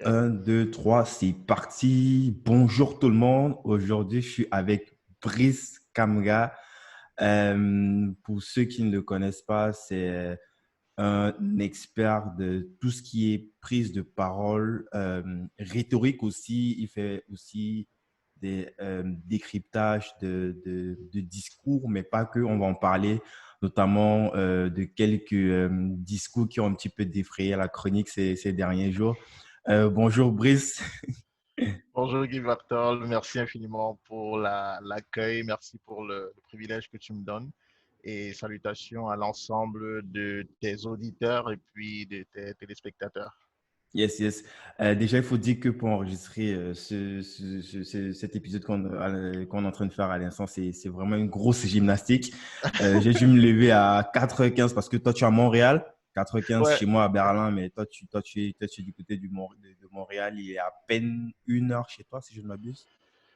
Un, deux, trois, c'est parti. Bonjour tout le monde. Aujourd'hui, je suis avec Brice Kamga. Pour ceux qui ne le connaissent pas, c'est un expert de tout ce qui est prise de parole, rhétorique aussi. Il fait aussi des décryptages de discours, mais pas que. On va en parler notamment de quelques discours qui ont un petit peu défrayé la chronique ces derniers jours. Bonjour Brice. Bonjour Guy Bartol, merci infiniment pour l'accueil, merci pour le privilège que tu me donnes et salutations à l'ensemble de tes auditeurs et puis de tes téléspectateurs. Yes, yes. Déjà, il faut dire que pour enregistrer cet épisode qu'on est en train de faire à l'instant, c'est vraiment une grosse gymnastique. J'ai dû me lever à 4h15 parce que toi, tu es à Montréal, 4h15 Ouais, chez moi à Berlin, mais toi, tu es du côté de Montréal. Il est à peine 1h chez toi, si je ne m'abuse.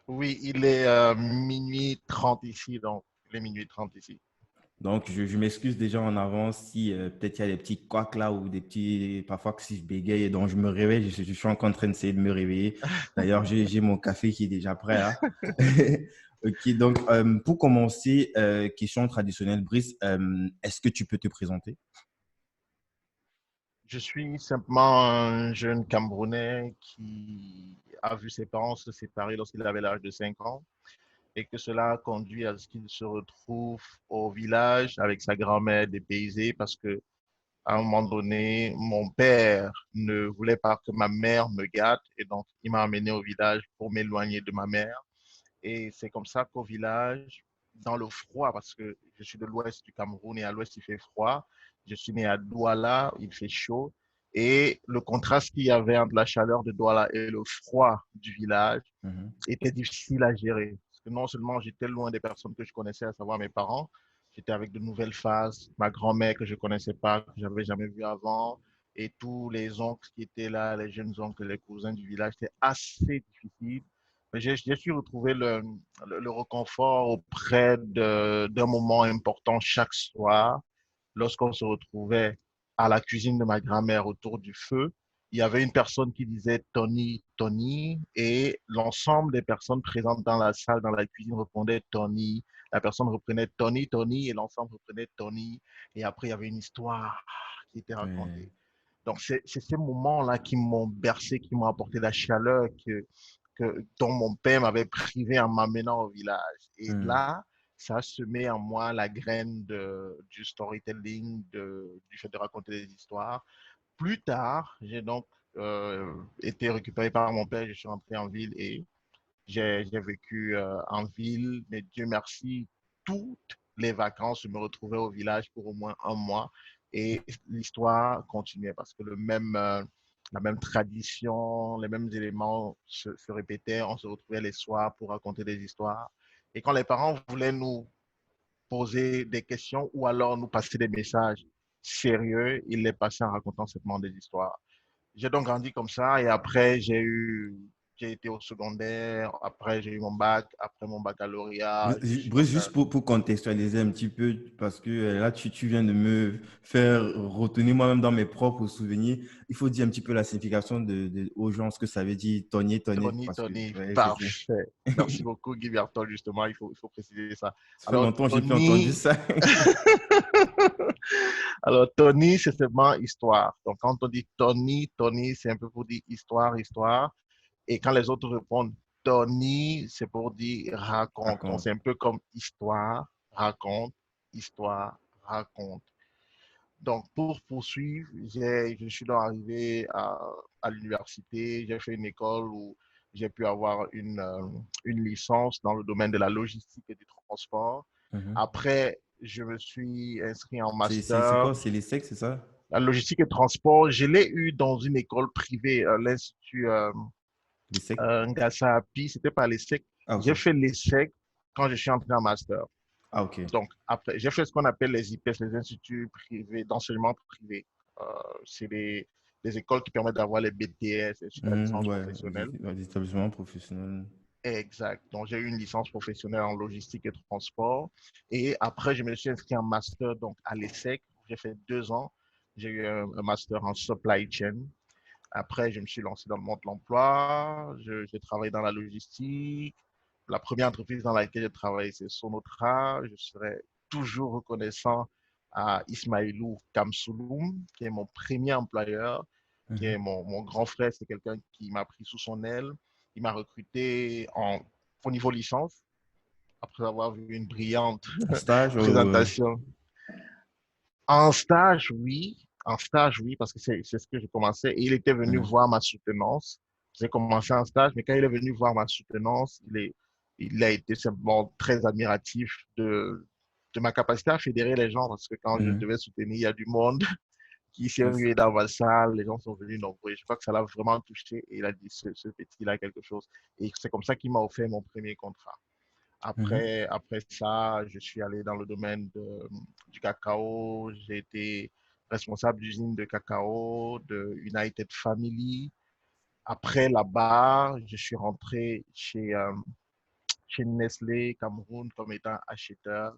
oui, il est minuit 30 ici, donc il est minuit 30 ici. Donc, je m'excuse déjà en avance si peut-être il y a des petits couacs là ou des petits, parfois que si je bégaye et donc je me réveille, je suis encore en train d'essayer de me réveiller. D'ailleurs, j'ai mon café qui est déjà prêt là. Ok, donc pour commencer, question traditionnelle, Brice, est-ce que tu peux te présenter? Je suis simplement un jeune Camerounais qui a vu ses parents se séparer lorsqu'il avait l'âge de 5 ans et que cela a conduit à ce qu'il se retrouve au village avec sa grand-mère dépaysée parce que à un moment donné, mon père ne voulait pas que ma mère me gâte et donc il m'a amené au village pour m'éloigner de ma mère. Et c'est comme ça qu'au village, dans le froid, parce que je suis de l'ouest du Cameroun et à l'ouest il fait froid, je suis né à Douala, il fait chaud. Et le contraste qu'il y avait entre la chaleur de Douala et le froid du village Mhm. était difficile à gérer. Parce que non seulement j'étais loin des personnes que je connaissais, à savoir mes parents, j'étais avec de nouvelles faces, ma grand-mère que je connaissais pas, que j'avais jamais vue avant, et tous les oncles qui étaient là, les jeunes oncles, les cousins du village, c'était assez difficile. Mais j'ai su retrouver le réconfort auprès d'un moment important chaque soir, lorsqu'on se retrouvait à la cuisine de ma grand-mère autour du feu. Il y avait une personne qui disait Tony, Tony, et l'ensemble des personnes présentes dans la salle, dans la cuisine, répondaient Tony. La personne reprenait Tony, Tony, et l'ensemble reprenait Tony. Et après, il y avait une histoire qui était Ouais. racontée. Donc, c'est ces moments-là qui m'ont bercé, qui m'ont apporté la chaleur dont mon père m'avait privé en m'amenant au village. Et Hmm. là, ça a semé en moi la graine du storytelling, du fait de raconter des histoires. Plus tard, j'ai donc été récupéré par mon père, je suis rentré en ville et j'ai vécu en ville, mais Dieu merci, toutes les vacances, je me retrouvais au village pour au moins un mois et l'histoire continuait parce que la même tradition, les mêmes éléments se répétaient. On se retrouvait les soirs pour raconter des histoires. Et quand les parents voulaient nous poser des questions ou alors nous passer des messages sérieux, ils les passaient en racontant simplement des histoires. J'ai donc grandi comme ça et après j'ai été au secondaire, après j'ai eu mon bac, après mon baccalauréat, je suis Brice, donc juste pour contextualiser un petit peu, parce que là, tu viens de me faire retenir moi-même dans mes propres souvenirs. Il faut dire un petit peu la signification aux gens, ce que ça veut dire, Tony, Tony, Tony, parce que Tony, ouais, parfait. Merci beaucoup Guy Bertol, justement, il faut préciser ça. ça fait Alors longtemps que j'ai plus entendu Tony, ça. alors Tony, c'est seulement histoire. Donc quand on dit Tony, Tony, c'est un peu pour dire histoire, histoire. Et quand les autres répondent Tony, c'est pour dire raconte. Donc, Raconte. c'est un peu comme histoire, raconte, histoire, raconte. Donc, pour poursuivre, je suis donc arrivé à l'université. J'ai fait une école où j'ai pu avoir une licence dans le domaine de la logistique et du transport. Mhm. Après, je me suis inscrit en C'est master. quoi? C'est les sexes, c'est ça? La logistique et transport, je l'ai eu dans une école privée, l'Institut Les sexes? Ngassa Api, c'était pas l'ESSEC. Ah, ok. J'ai fait l'ESSEC quand je suis entré en master. Ah, ok. Donc, après, j'ai fait ce qu'on appelle les IPS, les instituts privés, d'enseignement privé. Euh, c'est des écoles qui permettent d'avoir les BTS, la licence Ouais, professionnelle. des établissements professionnels. Exact. Donc, j'ai eu une licence professionnelle en logistique et transport. Et après, je me suis inscrit en master donc, à l'ESSEC. J'ai fait 2 ans. J'ai eu un master en supply chain. Après, je me suis lancé dans le monde de l'emploi. J'ai travaillé dans la logistique. La première entreprise dans laquelle j'ai travaillé, c'est Sonotra. Je serai toujours reconnaissant à Ismailou Kamsouloum, qui est mon premier employeur, qui est Mhm. mon grand frère. C'est quelqu'un qui m'a pris sous son aile. Il m'a recruté au niveau licence, après avoir vu une brillante Un stage présentation. En stage, oui. En stage, oui, parce que c'est ce que j'ai commencé. Et il était venu mhm. voir ma soutenance. J'ai commencé en stage, mais quand il est venu voir ma soutenance, il a été simplement très admiratif de ma capacité à fédérer les gens, parce que quand je Mhm. devais soutenir, il y a du monde qui s'est Yes. rué dans ma salle, les gens sont venus nombreux. Je crois que ça l'a vraiment touché et il a dit, ce petit-là a quelque chose. Et c'est comme ça qu'il m'a offert mon premier contrat. Mhm. Après ça, je suis allé dans le domaine du cacao. J'ai été responsable d'usine de cacao de United Family. Après, là-bas, je suis rentré chez Nestlé Cameroun comme étant acheteur.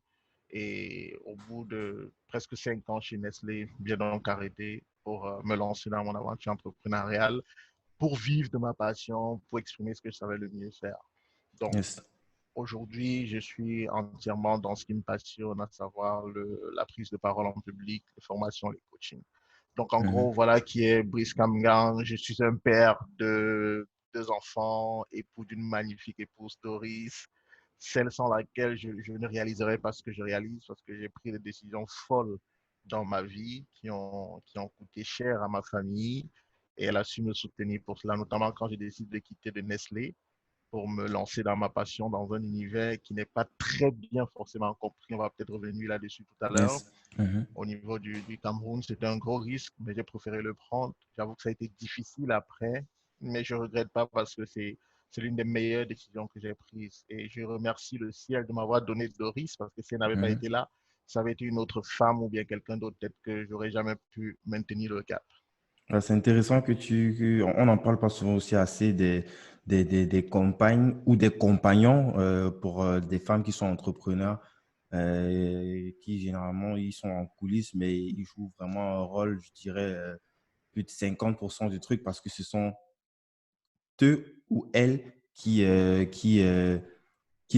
Et au bout de presque 5 ans chez Nestlé, j'ai donc arrêté pour me lancer dans mon aventure entrepreneuriale, pour vivre de ma passion, pour exprimer ce que je savais le mieux faire. Donc, Yes. aujourd'hui, je suis entièrement dans ce qui me passionne, à savoir la prise de parole en public, les formations, les coachings. Donc, en gros, Mhm. voilà qui est Brice Kamgang. Je suis un père de 2 enfants, époux d'une magnifique épouse Doris, celle sans laquelle je ne réaliserai pas ce que je réalise, parce que j'ai pris des décisions folles dans ma vie qui ont coûté cher à ma famille. Et elle a su me soutenir pour cela, notamment quand j'ai décidé de quitter de Nestlé pour me lancer dans ma passion dans un univers qui n'est pas très bien forcément compris. On va peut-être revenir là-dessus tout à l'heure. Yes. Mhm. Au niveau du Cameroun, c'était un gros risque, mais j'ai préféré le prendre. J'avoue que ça a été difficile après, mais je ne regrette pas parce que c'est l'une des meilleures décisions que j'ai prises. Et je remercie le ciel de m'avoir donné Doris, parce que si elle n'avait pas Mhm. été là, ça avait été une autre femme ou bien quelqu'un d'autre, peut-être que j'aurais jamais pu maintenir le cap. C'est intéressant on n'en parle pas souvent aussi assez des compagnes ou des compagnons pour des femmes qui sont entrepreneurs, qui généralement ils sont en coulisses, mais ils jouent vraiment un rôle, je dirais, plus de 50% du truc parce que ce sont eux ou elles qui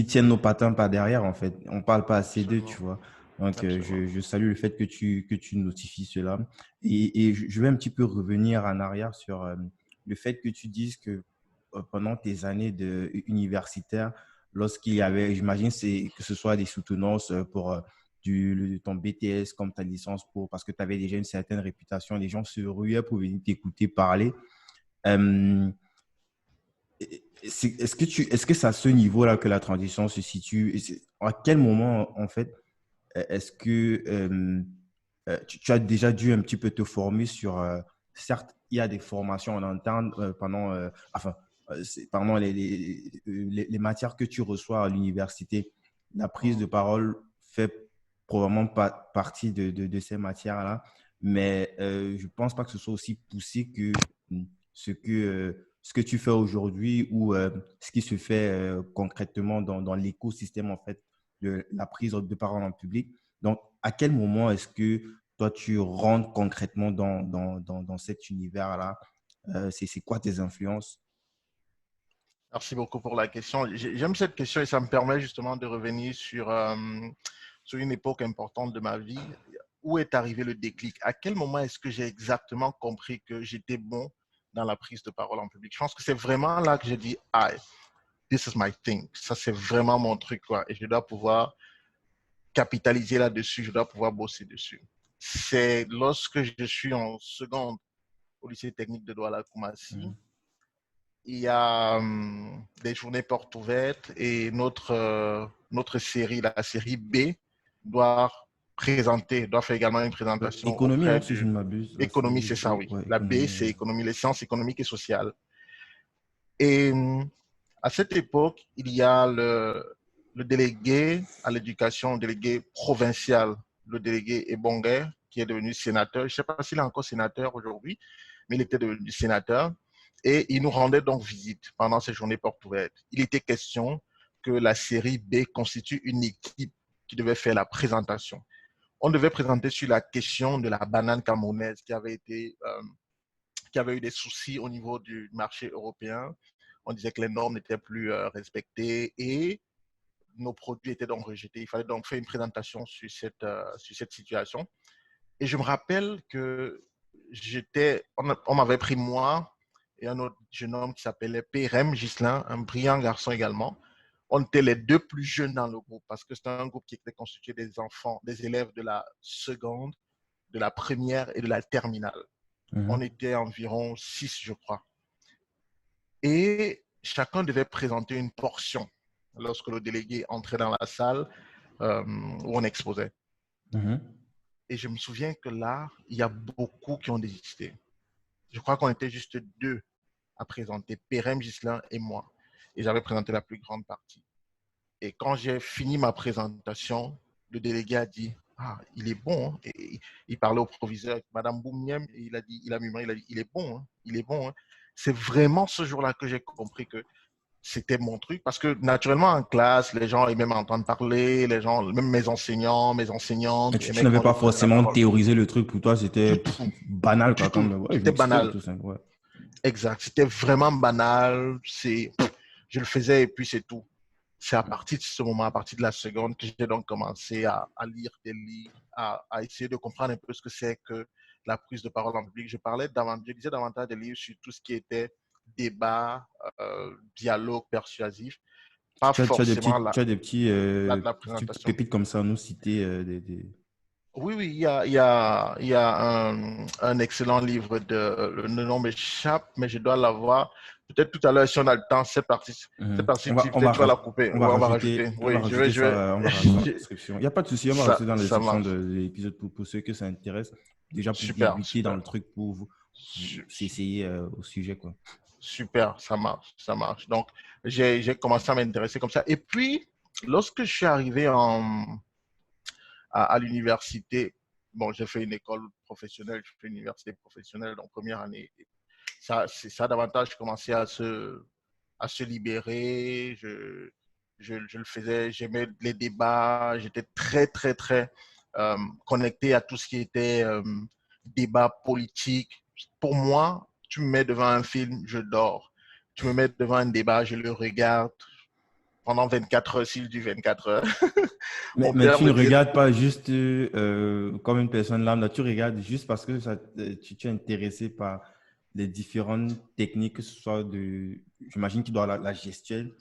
tiennent nos patins par derrière, en fait. On parle pas assez d'eux, tu Absolument, vois. Donc, absolument. je salue le fait que tu notifies cela. Et je vais un petit peu revenir en arrière sur le fait que tu dises que pendant tes années universitaires, lorsqu'il y avait, j'imagine, c'est que ce soit des soutenances pour ton BTS comme ta licence parce que tu avais déjà une certaine réputation, les gens se ruaient pour venir t'écouter parler. Euh, est-ce que c'est à ce niveau-là que la transition se situe? À quel moment, en fait, est-ce que tu as déjà dû un petit peu te former sur, certes, il y a des formations en interne enfin, pendant les matières que tu reçois à l'université, la prise de Mhm. parole fait probablement pas partie de ces matières-là, mais je ne pense pas que ce soit aussi poussé que ce que tu fais aujourd'hui ou ce qui se fait concrètement dans l'écosystème en fait de la prise de parole en public. Donc, à quel moment est-ce que toi, tu rentres concrètement dans cet univers-là? C'est quoi tes influences? Merci beaucoup pour la question. J'aime cette question et ça me permet justement de revenir sur une époque importante de ma vie. Où est arrivé le déclic? À quel moment est-ce que j'ai exactement compris que j'étais bon dans la prise de parole en public? Je pense que c'est vraiment là que j'ai dit, ah, this is my thing. Ça, c'est vraiment mon truc, quoi. Et je dois pouvoir capitaliser là-dessus, je dois pouvoir bosser dessus. C'est lorsque je suis en seconde au lycée technique de Douala-Koumassi, Mhm. il y a des journées portes ouvertes et notre série, la série B, doit doit faire également une présentation Économie, auprès hein, si je de ne m'abuse, la économie, série c'est ça, B. oui. Ouais, La B, économie. c'est économie, les sciences économiques et sociales. Et à cette époque, il y a le délégué à l'éducation, le délégué provincial, le délégué Ebongue, qui est devenu sénateur. Je ne sais pas s'il est encore sénateur aujourd'hui, mais il était devenu sénateur. Et il nous rendait donc visite pendant ces journées portes ouvertes. Il était question que la série B constitue une équipe qui devait faire la présentation. On devait présenter sur la question de la banane camerounaise qui avait été qu'il y avait eu des soucis au niveau du marché européen. On disait que les normes n'étaient plus respectées et nos produits étaient donc rejetés. Il fallait donc faire une présentation sur cette situation. Et je me rappelle que on m'avait pris moi et un autre jeune homme qui s'appelait Pérem Ghislain, un brillant garçon également. On était les deux plus jeunes dans le groupe parce que c'était un groupe qui était constitué des enfants, des élèves de la seconde, de la première et de la terminale. On Mhm. était environ 6, je crois. Et chacun devait présenter une portion lorsque le délégué entrait dans la salle où on exposait. Mhm. Et je me souviens que là, il y a beaucoup qui ont désisté. Je crois qu'on était juste deux à présenter, Pérem, Ghislain et moi. Et j'avais présenté la plus grande partie. Et quand j'ai fini ma présentation, le délégué a dit, ah, il est bon. Hein. Et il parlait au proviseur, Madame Boumiem, et il a dit, il a murmuré, il a dit, il est bon, hein, il est bon. Hein. C'est vraiment ce jour-là que j'ai compris que c'était mon truc. Parce que naturellement, en classe, les gens aimaient m'entendre parler, les gens, même mes enseignants, mes Mais enseignantes tu aimaient n'avais quand pas je prenais la forcément parole. théorisé le truc pour toi, Du c'était tout, banal, du quoi, tout. comme ouais, C'était mixtape, banal. tout ça. Ouais. Exact. C'était vraiment banal. Je le faisais et puis c'est tout. C'est à partir de ce moment, à partir de la seconde, que j'ai donc commencé à lire des livres, à essayer de comprendre un peu ce que c'est que la prise de parole en public. Je lisais davantage des livres sur tout ce qui était débat, dialogue persuasif, pas forcément Tu as des la petites présentation. pépites comme ça à nous citer. Oui, oui, il y a un excellent livre le nom m'échappe, mais je dois l'avoir. Peut-être tout à l'heure, si on a le temps, cette Mhm. partie, peut-être tu vas la couper. Oui, on va rajouter. On va Oui, rajouter ça, on va rajouter dans la description. Il n'y a pas de souci, on va rajouter dans la ça description de marche. l'épisode pour ceux que ça intéresse. Déjà pour Super, débuter dans super. le truc, pour vous Su- s'essayer au sujet, quoi. Super, ça marche, ça marche. Donc, j'ai commencé à m'intéresser comme ça. Et puis, lorsque je suis arrivé à l'université, bon, j'ai fait une école professionnelle, j'ai fait une université professionnelle, donc première année. Ça a davantage commencé à se libérer. Je le faisais, j'aimais les débats, j'étais très, très, très connecté à tout ce qui était débat politique. Pour moi, tu me mets devant un film, je dors. Tu me mets devant un débat, je le regarde pendant 24 heures, s'il dure 24 heures. Mon Mais père tu ne me disait, regardes pas juste comme une personne lambda, tu regardes juste parce que tu es intéressé par les différentes techniques, que ce soit j'imagine qu'il doit avoir la gestuelle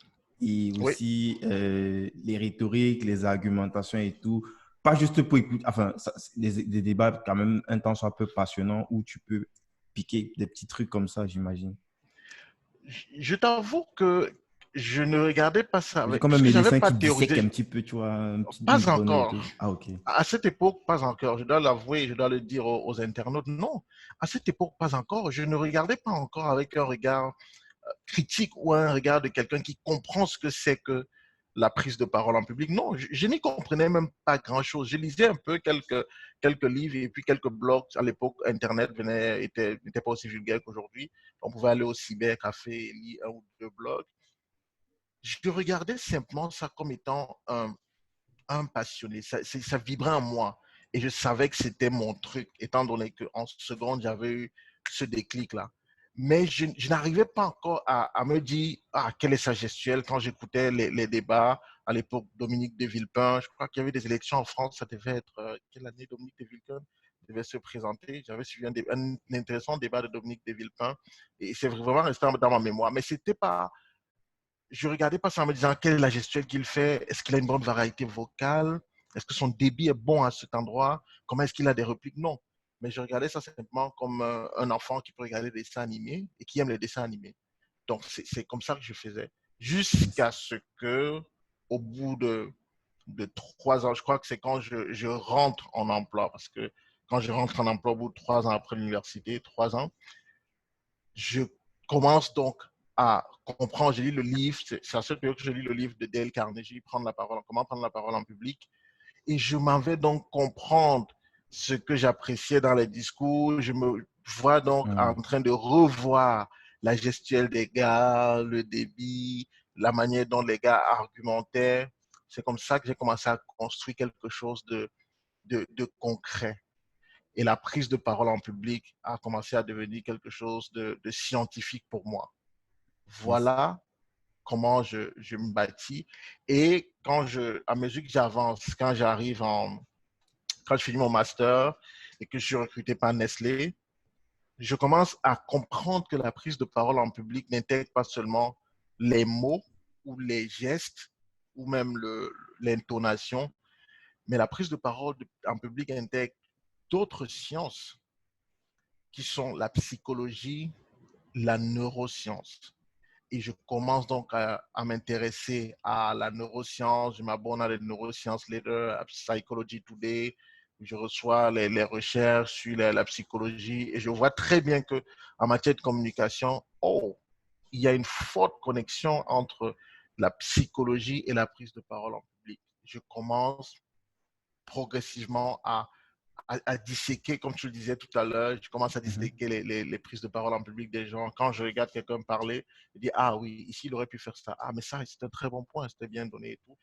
et oui, aussi les rhétoriques, les argumentations et tout. Pas juste pour écouter, enfin, des débats quand même un temps soit un peu passionnants où tu peux piquer des petits trucs comme ça, j'imagine. je t'avoue que je ne regardais pas ça, Je veux dire, comme un puisque j'avais médecin pas qui dissèque un théorisé. petit peu, tu vois, une Pas donnée et tout. encore. Ah, ok. À cette époque, pas encore. Je dois l'avouer, je dois le dire aux internautes. Non, à cette époque, pas encore. Je ne regardais pas encore avec un regard critique ou un regard de quelqu'un qui comprend ce que c'est que la prise de parole en public. Non, je n'y comprenais même pas grand-chose. Je lisais un peu quelques livres et puis quelques blogs. À l'époque, Internet n'était pas aussi vulgaire qu'aujourd'hui. On pouvait aller au cybercafé et lire un ou deux blogs. Je regardais simplement ça comme étant un passionné. Ça vibrait en moi. Et je savais que c'était mon truc, étant donné qu'en seconde, j'avais eu ce déclic-là. Mais je n'arrivais pas encore à me dire, ah, quelle est sa gestuelle quand j'écoutais les débats. À l'époque, Dominique de Villepin, je crois qu'il y avait des élections en France, ça devait être, quelle année Dominique de Villepin devait se présenter. J'avais suivi un intéressant débat de Dominique de Villepin et c'est vraiment resté dans ma mémoire. Mais c'était pas, je regardais pas ça en me disant quelle est la gestuelle qu'il fait, est-ce qu'il a une bonne variété vocale, est-ce que son débit est bon à cet endroit, comment est-ce qu'il a des répliques, non. Mais je regardais ça simplement comme un enfant qui peut regarder des dessins animés et qui aime les dessins animés. Donc c'est comme ça que je faisais. Jusqu'à ce que, au bout de 3 ans, je crois que c'est quand je rentre en emploi, parce que quand je rentre en emploi au bout de 3 ans après l'université, 3 ans, je commence donc à comprendre. Je lis le livre, c'est à cette période que je lis le livre de Dale Carnegie, Prendre la parole, comment prendre la parole en public. Et je m'en vais donc comprendre ce que j'appréciais dans les discours. Je me vois donc en Hmm. train de revoir la gestuelle des gars, le débit, la manière dont les gars argumentaient. C'est comme ça que j'ai commencé à construire quelque chose de concret. Et la prise de parole en public a commencé à devenir quelque chose de scientifique pour moi. Yes. Voilà comment je me bâtis. Et à mesure que j'avance, quand je finis mon master et que je suis recruté par Nestlé, je commence à comprendre que la prise de parole en public n'intègre pas seulement les mots ou les gestes ou même l'intonation, mais la prise de parole en public intègre d'autres sciences qui sont la psychologie, la neuroscience. Et je commence donc à m'intéresser à la neuroscience. Je m'abonne à les neurosciences leader, à Psychology Today. Je reçois les recherches sur la psychologie et je vois très bien que en matière de communication, il y a une forte connexion entre la psychologie et la prise de parole en public. Je commence progressivement à disséquer, comme tu le disais tout à l'heure, je commence à Mhm. disséquer les prises de parole en public des gens. Quand je regarde quelqu'un parler, je dis, ah oui, ici, il aurait pu faire ça. Ah, mais ça, c'est un très bon point, c'était bien donné et tout.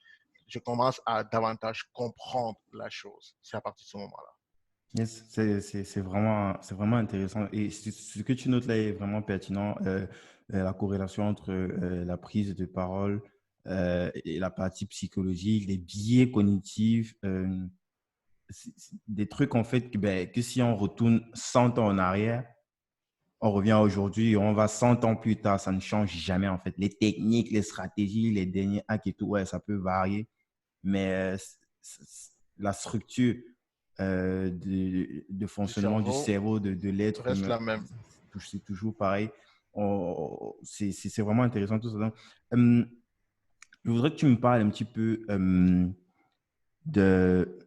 Je commence à davantage comprendre la chose. C'est à partir de ce moment-là. Yes, c'est vraiment intéressant. Et ce que tu notes là est vraiment pertinent. La corrélation entre la prise de parole et la partie psychologique, les biais cognitifs, c'est des trucs en fait que si on retourne 100 ans en arrière, on revient aujourd'hui, on va 100 ans plus tard, ça ne change jamais en fait. Les techniques, les stratégies, les derniers hacks et tout, ouais, ça peut varier, mais la structure de Du fonctionnement du cerveau cerveau de l'être reste humain, la même. c'est toujours pareil. C'est vraiment intéressant tout ça. Donc, euh, je voudrais que tu me parles un petit peu de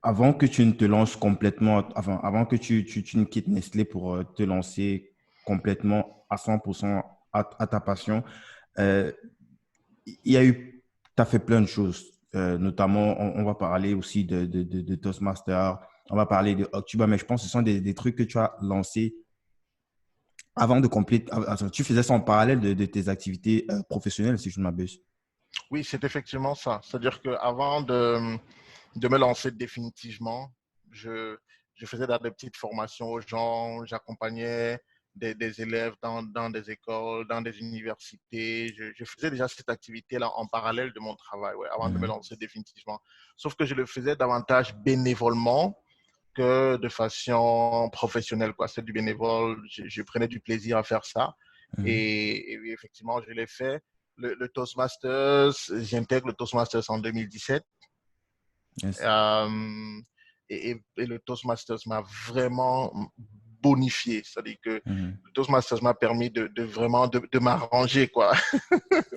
avant que tu ne te lances complètement, avant que tu ne quittes Nestlé pour te lancer complètement à 100% à ta passion, euh, il y a eu, tu as fait plein de choses. Notamment, on va parler aussi de Toastmaster, on va parler de Octuba, mais je pense que ce sont des trucs que tu as lancés avant de compléter. Tu faisais ça en parallèle de tes activités professionnelles, si je ne m'abuse. Oui, c'est effectivement ça. C'est-à-dire qu'avant de me lancer définitivement, je, je faisais des petites formations aux gens, j'accompagnais des élèves dans des écoles, dans des universités. Je faisais déjà cette activité-là en parallèle de mon travail, ouais, avant de me Mhm. lancer définitivement. Sauf que je le faisais davantage bénévolement que de façon professionnelle, quoi. C'est du bénévole, je prenais du plaisir à faire ça. Mhm. Et oui, effectivement, je l'ai fait. Le Toastmasters, j'intègre le Toastmasters en 2017. Yes. Euh, et le Toastmasters m'a vraiment bonifié. C'est-à-dire que Mhm. le Toastmasters m'a permis de vraiment de m'arranger, quoi.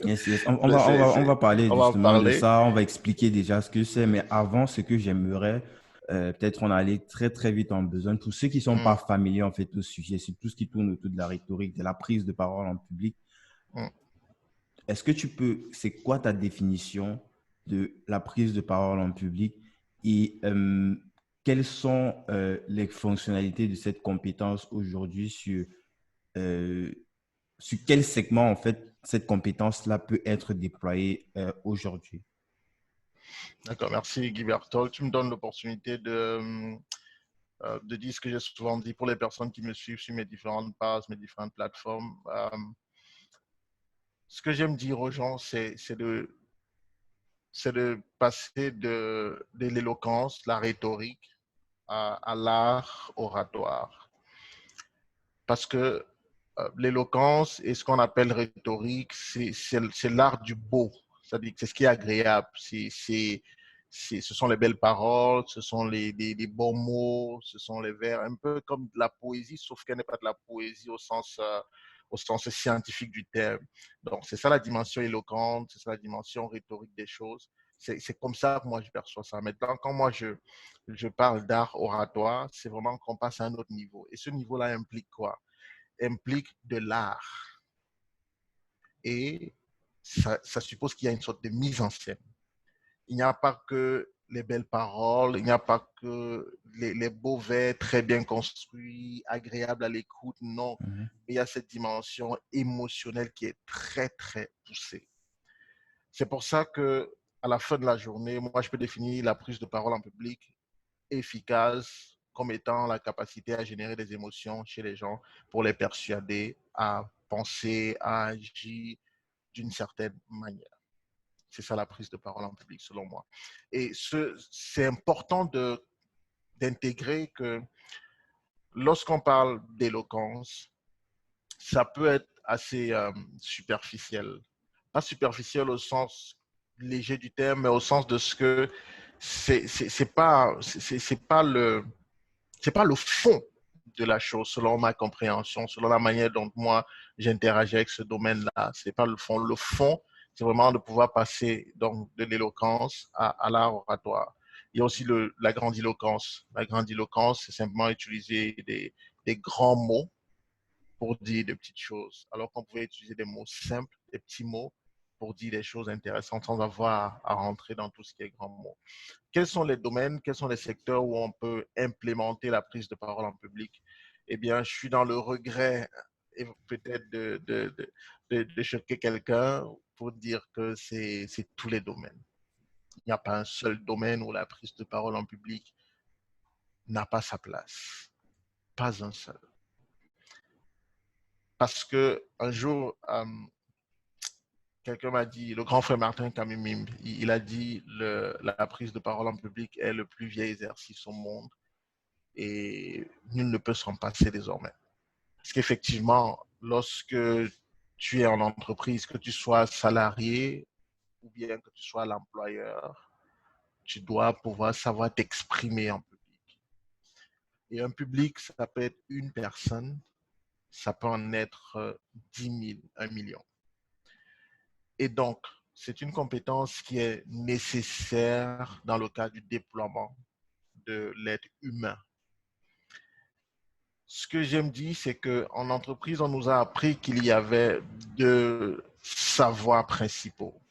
Yes, yes. On va C'est, parler on va en justement de parler. ça, on va expliquer déjà ce que c'est, mais avant, ce que j'aimerais, peut-être on allait très très vite en besoin, pour ceux qui ne sont pas Mm, familiers en fait au sujet, c'est tout ce qui tourne autour de la rhétorique, de la prise de parole en public. mm. Est-ce que tu peux, c'est quoi ta définition de la prise de parole en public et quelles sont les fonctionnalités de cette compétence aujourd'hui euh, sur quel segment, en fait, cette compétence-là peut être déployée aujourd'hui? D'accord, merci Guy Berthold. Tu me donnes l'opportunité de dire ce que j'ai souvent dit pour les personnes qui me suivent sur mes différentes pages, mes différentes plateformes. Ce que j'aime dire aux gens, c'est de passer de l'éloquence, la rhétorique, à l'art oratoire. Parce que l'éloquence et ce qu'on appelle rhétorique, c'est l'art du beau. C'est-à-dire que c'est ce qui est agréable. Ce sont les belles paroles, ce sont les bons mots, ce sont les vers, un peu comme de la poésie, sauf qu'elle n'est pas de la poésie au sens scientifique du terme. Donc, c'est ça la dimension éloquente, c'est ça la dimension rhétorique des choses. C'est comme ça que moi je perçois ça. Maintenant, quand moi je parle d'art oratoire, c'est vraiment qu'on passe à un autre niveau. Et ce niveau-là implique quoi? Implique de l'art. Et ça suppose qu'il y a une sorte de mise en scène. Il n'y a pas que les belles paroles, il n'y a pas que les beaux vers très bien construits, agréables à l'écoute, non. Mhm. Il y a cette dimension émotionnelle qui est très, très poussée. C'est pour ça que à la fin de la journée, moi, je peux définir la prise de parole en public efficace, comme étant la capacité à générer des émotions chez les gens pour les persuader à penser, à agir d'une certaine manière. C'est ça la prise de parole en public, selon moi. Et c'est important d'intégrer que lorsqu'on parle d'éloquence, ça peut être assez superficiel. Pas superficiel au sens léger du terme, mais au sens de ce que c'est pas le fond de la chose, selon ma compréhension, selon la manière dont moi j'interagis avec ce domaine-là. C'est pas le fond. Le fond, c'est vraiment de pouvoir passer donc de l'éloquence à l'art oratoire. Il y a aussi la grandiloquence. La grandiloquence, c'est simplement utiliser des grands mots pour dire de petites choses, alors qu'on pouvait utiliser des mots simples, des petits mots, pour dire des choses intéressantes sans avoir à rentrer dans tout ce qui est grands mots. Quels sont les domaines, quels sont les secteurs où on peut implémenter la prise de parole en public? Eh bien, je suis dans le regret peut-être de choquer quelqu'un pour dire que c'est tous les domaines. Il n'y a pas un seul domaine où la prise de parole en public n'a pas sa place. Pas un seul. Parce que un jour, quelqu'un m'a dit, le grand frère Martin Kamimim, il a dit la prise de parole en public est le plus vieil exercice au monde et nul ne peut s'en passer désormais. Parce qu'effectivement, lorsque tu es en entreprise, que tu sois salarié ou bien que tu sois l'employeur, tu dois pouvoir savoir t'exprimer en public. Et un public, ça peut être une personne, ça peut en être 10 000, 1 million. Et donc, c'est une compétence qui est nécessaire dans le cadre du déploiement de l'être humain. Ce que j'aime dire, c'est qu'en entreprise, on nous a appris qu'il y avait deux savoirs principaux.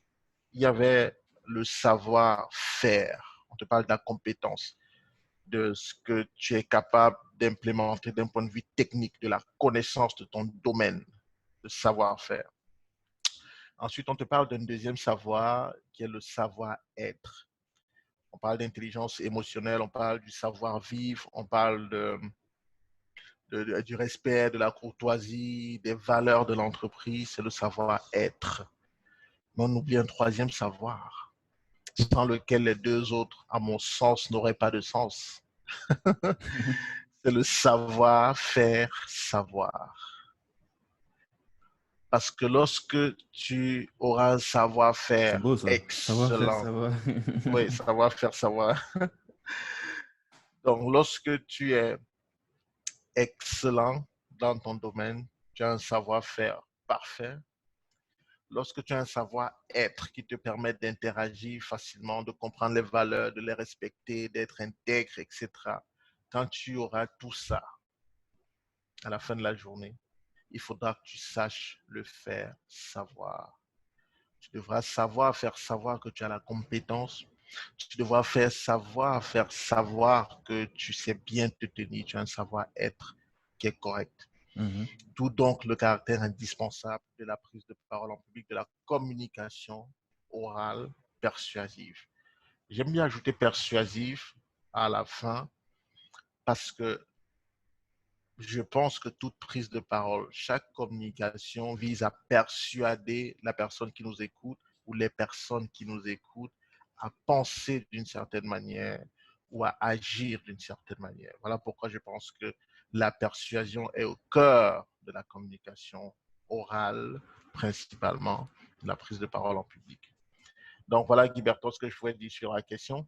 Il y avait le savoir-faire. On te parle de la compétence, de ce que tu es capable d'implémenter d'un point de vue technique, de la connaissance de ton domaine, de savoir-faire. Ensuite, on te parle d'un deuxième savoir qui est le savoir-être. On parle d'intelligence émotionnelle, on parle du savoir-vivre, on parle du respect, de la courtoisie, des valeurs de l'entreprise, c'est le savoir-être. Mais on oublie un troisième savoir, sans lequel les deux autres, à mon sens, n'auraient pas de sens. C'est le savoir-faire savoir. Parce que lorsque tu auras un C'est savoir-faire beau ça. Savoir-faire, excellent, savoir. oui, savoir-faire savoir. Donc, lorsque tu es excellent dans ton domaine, tu as un savoir-faire parfait. Lorsque tu as un savoir-être qui te permet d'interagir facilement, de comprendre les valeurs, de les respecter, d'être intègre, etc. Quand tu auras tout ça à la fin de la journée, il faudra que tu saches le faire savoir. Tu devras savoir faire savoir que tu as la compétence. Tu devras faire savoir que tu sais bien te tenir. Tu as un savoir-être qui est correct. Mhm. D'où donc le caractère indispensable de la prise de parole en public, de la communication orale persuasive. J'aime bien ajouter persuasive à la fin parce que je pense que toute prise de parole, chaque communication vise à persuader la personne qui nous écoute ou les personnes qui nous écoutent à penser d'une certaine manière ou à agir d'une certaine manière. Voilà pourquoi je pense que la persuasion est au cœur de la communication orale, principalement la prise de parole en public. Donc voilà, Guiberto, ce que je pouvais dire sur la question.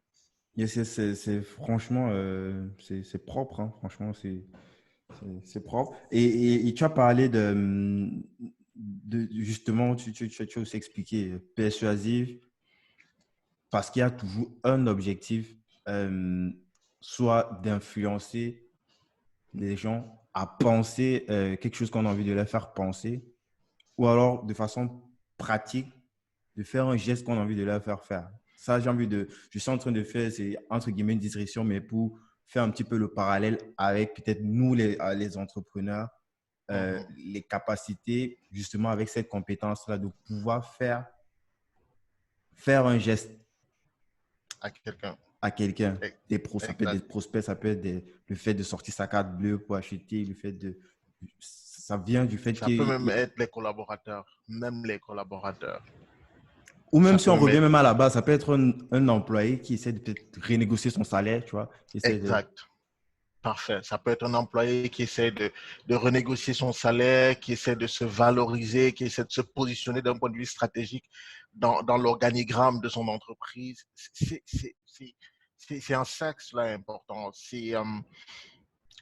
Yes, yes, franchement, c'est propre, hein, franchement, c'est propre. Et tu as parlé de justement, tu as aussi expliqué persuasive parce qu'il y a toujours un objectif, euh, soit d'influencer les gens à penser quelque chose qu'on a envie de leur faire penser, ou alors de façon pratique, de faire un geste qu'on a envie de leur faire faire. Ça, je suis en train de faire, c'est entre guillemets une discrétion, mais pour faire un petit peu le parallèle avec peut-être nous, les entrepreneurs, les capacités, justement avec cette compétence-là, de pouvoir faire un geste À quelqu'un. à quelqu'un. Ça peut être des Exact. prospects, ça peut être le fait de sortir sa carte bleue pour acheter, le fait de... Ça vient du fait Ça peut même qu'il... être les collaborateurs, même les collaborateurs. Ou même Ça si peut on même revient être même à la base, ça peut être un employé qui essaie de peut-être renégocier son salaire, tu vois, qui essaie de... exact. Parfait. Ça peut être un employé qui essaie de renégocier son salaire, qui essaie de se valoriser, qui essaie de se positionner d'un point de vue stratégique dans l'organigramme de son entreprise. C'est un ça que cela est important.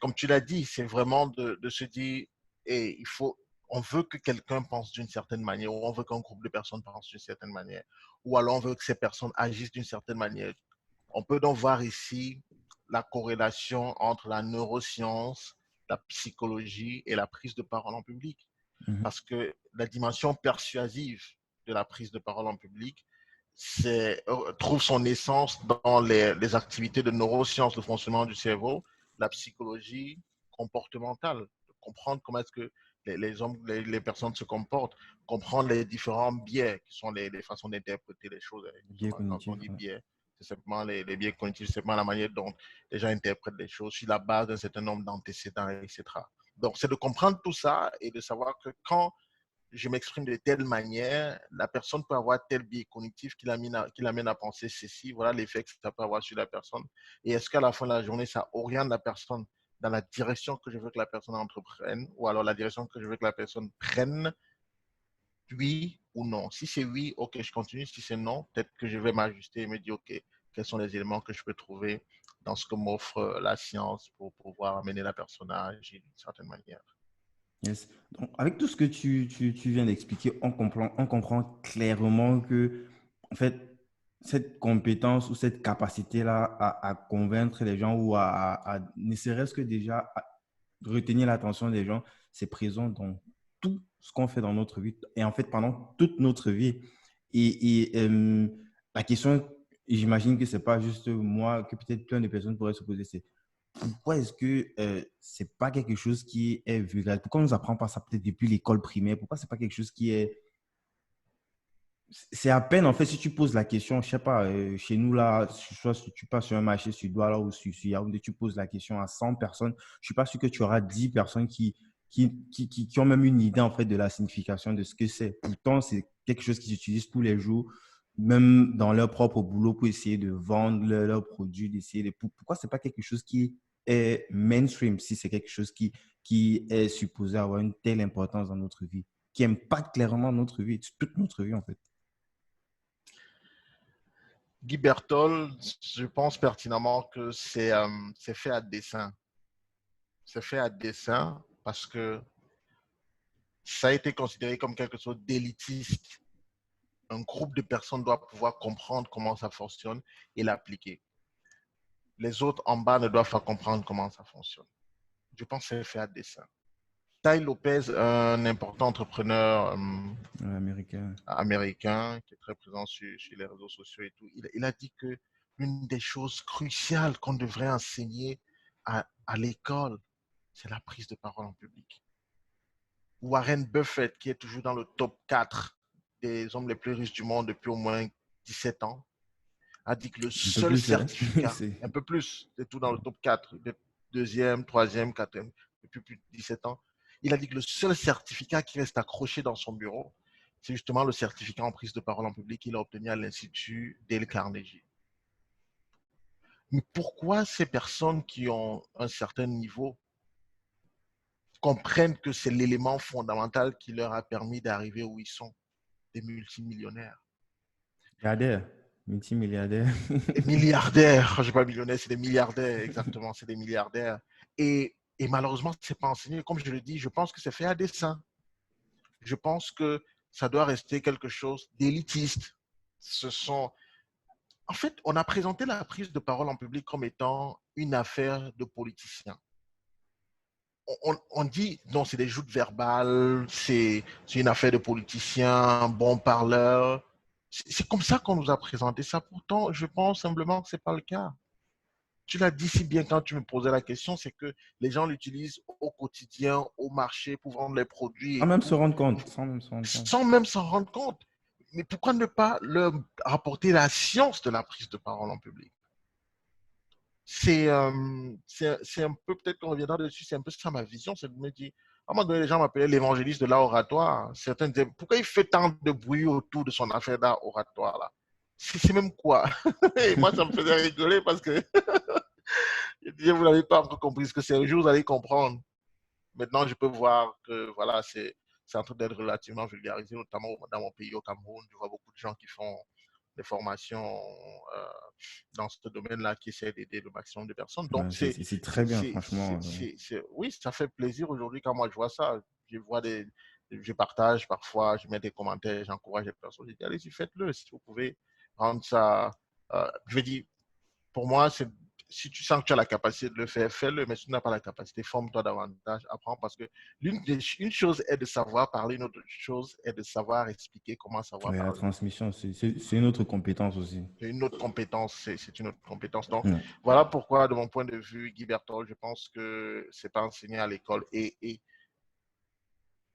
Comme tu l'as dit, c'est vraiment de se dire, et on veut que quelqu'un pense d'une certaine manière, ou on veut qu'un groupe de personnes pense d'une certaine manière, ou alors on veut que ces personnes agissent d'une certaine manière. On peut donc voir ici la corrélation entre la neuroscience, la psychologie et la prise de parole en public. Mhm. Parce que la dimension persuasive de la prise de parole en public trouve son essence dans les activités de neurosciences, le fonctionnement du cerveau, la psychologie comportementale, comprendre comment est-ce que les personnes se comportent, comprendre les différents biais qui sont les façons d'interpréter les choses. Biais Quand on cognitif, dit ouais. biais, c'est simplement les biais cognitifs, c'est simplement la manière dont les gens interprètent les choses sur la base d'un certain nombre d'antécédents, etc. Donc, c'est de comprendre tout ça et de savoir que quand je m'exprime de telle manière, la personne peut avoir tel biais cognitif qui l'amène à penser ceci, voilà l'effet que ça peut avoir sur la personne. Et est-ce qu'à la fin de la journée, ça oriente la personne dans la direction que je veux que la personne entreprenne, ou alors la direction que je veux que la personne prenne, oui ou non. Si c'est oui, ok, je continue. Si c'est non, peut-être que je vais m'ajuster et me dire, ok, quels sont les éléments que je peux trouver dans ce que m'offre la science pour pouvoir amener la personne à agir d'une certaine manière. Yes. Donc, avec tout ce que tu viens d'expliquer, on comprend clairement que, en fait, cette compétence ou cette capacité-là à convaincre les gens ou ne serait-ce que déjà à retenir l'attention des gens, c'est présent dans tout ce qu'on fait dans notre vie et en fait pendant toute notre vie. La question, j'imagine que c'est pas juste moi, que peut-être plein de personnes pourraient se poser, c'est pourquoi est-ce que c'est pas quelque chose qui est vulgaire? Pourquoi on nous apprend pas ça peut-être depuis l'école primaire? Pourquoi c'est pas quelque chose qui est... C'est à peine, en fait, si tu poses la question, je sais pas, chez nous là, soit si tu passes sur un marché sur Douala ou sur Yaoundé, tu poses la question à 100 personnes, je suis pas sûr que tu auras 10 personnes qui ont même une idée, en fait, de la signification de ce que c'est. Pourtant, c'est quelque chose qu'ils utilisent tous les jours, même dans leur propre boulot pour essayer de vendre leurs produits, d'essayer de... Pourquoi c'est pas quelque chose qui est mainstream si c'est quelque chose qui est supposé avoir une telle importance dans notre vie, qui impacte clairement notre vie, toute notre vie, en fait. Guy Berthold, je pense pertinemment que c'est fait à dessein. C'est fait à dessein parce que ça a été considéré comme quelque chose d'élitiste. Un groupe de personnes doit pouvoir comprendre comment ça fonctionne et l'appliquer. Les autres en bas ne doivent pas comprendre comment ça fonctionne. Je pense que c'est fait à dessein. Tai Lopez, un important entrepreneur Américain. américain qui est très présent sur les réseaux sociaux et tout, il a dit que l'une des choses cruciales qu'on devrait enseigner à l'école, c'est la prise de parole en public. Warren Buffett, qui est toujours dans le top 4 des hommes les plus riches du monde depuis au moins 17 ans, a dit que le Un peu seul plus, hein? certificat, un peu plus, c'est tout dans le top 4, deuxième, troisième, quatrième, depuis plus de 17 ans, il a dit que le seul certificat qui reste accroché dans son bureau, c'est justement le certificat en prise de parole en public qu'il a obtenu à l'Institut Dale Carnegie. Mais pourquoi ces personnes qui ont un certain niveau comprennent que c'est l'élément fondamental qui leur a permis d'arriver où ils sont, des multimillionnaires? Milliardaire, multimilliardaire. Des milliardaires, je ne sais pas millionnaires, c'est des milliardaires, exactement, c'est des milliardaires. Et malheureusement, ce n'est pas enseigné. Comme je le dis, je pense que c'est fait à dessein. Je pense que ça doit rester quelque chose d'élitiste. Ce sont... En fait, on a présenté la prise de parole en public comme étant une affaire de politiciens. On dit, non, c'est des joutes verbales, c'est une affaire de politiciens, bons parleurs. C'est comme ça qu'on nous a présenté ça. Pourtant, je pense simplement que ce n'est pas le cas. Tu l'as dit si bien quand tu me posais la question, c'est que les gens l'utilisent au quotidien, au marché, pour vendre les produits Sans et même se tout, rendre compte. Sans même se rendre compte. sans même s'en rendre compte. Mais pourquoi ne pas leur apporter la science de la prise de parole en public? c'est un peu, peut-être qu'on reviendra dessus, c'est un peu ça ma vision, c'est de me dire, à un moment donné, les gens m'appelaient l'évangéliste de l'art oratoire. Certains disaient, pourquoi il fait tant de bruit autour de son affaire d'art oratoire là? C'est même quoi? Et moi, ça me faisait rigoler parce que je disais, vous n'avez pas encore compris ce que c'est. Un jour, vous allez comprendre. Maintenant, je peux voir que voilà, c'est en train d'être relativement vulgarisé, notamment dans mon pays, au Cameroun. Je vois beaucoup de gens qui font des formations euh, dans ce domaine-là, qui essaient d'aider le maximum de personnes. Donc, Ouais, c'est très bien, franchement. oui, ça fait plaisir aujourd'hui quand moi je vois ça. Je vois je partage parfois, je mets des commentaires, j'encourage les personnes. Je dis, allez-y, faites-le. Si vous pouvez rendre ça, je vais dire, pour moi, si tu sens que tu as la capacité de le faire, fais-le. Mais si tu n'as pas la capacité, forme-toi davantage, apprends. Parce que une chose est de savoir parler, une autre chose est de savoir expliquer comment savoir Ouais, la parler. transmission, c'est une autre compétence aussi. C'est une autre compétence, c'est une autre compétence. Donc, Ouais. voilà pourquoi, de mon point de vue, Guy Berthold, je pense que c'est pas enseigné à l'école. Et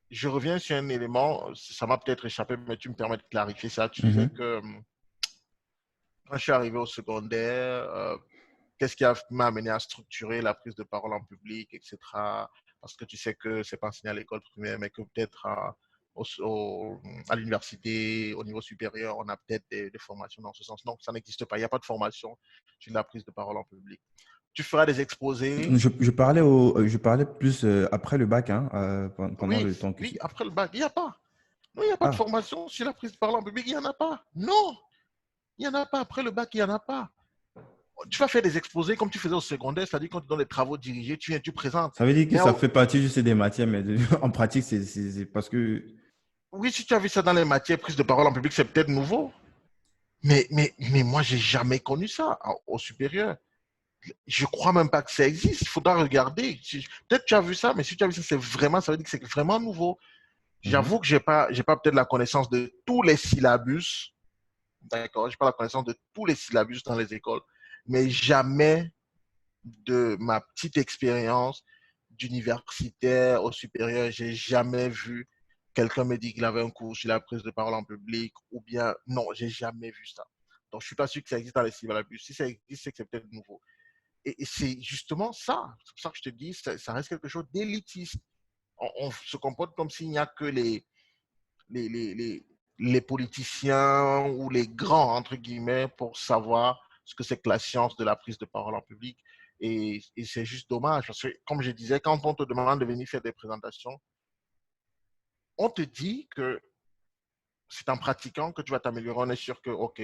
je reviens sur un élément, ça m'a peut-être échappé, mais tu me permets de clarifier ça. Tu disais Mhm. que quand je suis arrivé au secondaire, qu'est-ce qui m'a amené à structurer la prise de parole en public, etc. Parce que tu sais que c'est pas enseigné à l'école primaire, mais que peut-être à l'université, au niveau supérieur, on a peut-être des formations dans ce sens. Non, ça n'existe pas. Il n'y a pas de formation sur la prise de parole en public. Tu feras des exposés. Je parlais plus après le bac, hein, pendant Oui, le temps que oui, c'est. après le bac, il n'y a pas. Non, il n'y a pas de Ah, formation sur la prise de parole en public. Il n'y en a pas. Non, il n'y en a pas. Après le bac, il n'y en a pas. Tu vas faire des exposés comme tu faisais au secondaire, c'est-à-dire quand tu donnes des travaux dirigés, tu viens, tu présentes. ça veut dire que Mais ça fait partie juste des matières, mais en pratique, c'est parce que. oui, si tu as vu ça dans les matières prise de parole en public, c'est peut-être nouveau. Mais moi, j'ai jamais connu ça au supérieur. Je crois même pas que ça existe. Il faudra regarder. Peut-être tu as vu ça, mais si tu as vu ça, ça veut dire que c'est vraiment nouveau. Mhm. J'avoue que j'ai pas peut-être la connaissance de tous les syllabus. D'accord, j'ai pas la connaissance de tous les syllabus dans les écoles, mais jamais de ma petite expérience d'universitaire au supérieur, j'ai jamais vu quelqu'un me dire qu'il avait un cours sur la prise de parole en public ou bien non, j'ai jamais vu ça. Donc, je suis pas sûr que ça existe dans les syllabus. Si ça existe, c'est que c'est peut-être nouveau. Et c'est justement ça. C'est pour ça que je te dis, ça reste quelque chose d'élitiste. On se comporte comme s'il n'y a que les, les, les, les politiciens ou les grands, entre guillemets, pour savoir ce que c'est que la science de la prise de parole en public. Et c'est juste dommage, parce que, comme je disais, quand on te demande de venir faire des présentations, on te dit que c'est en pratiquant que tu vas t'améliorer. On est sûr que, OK,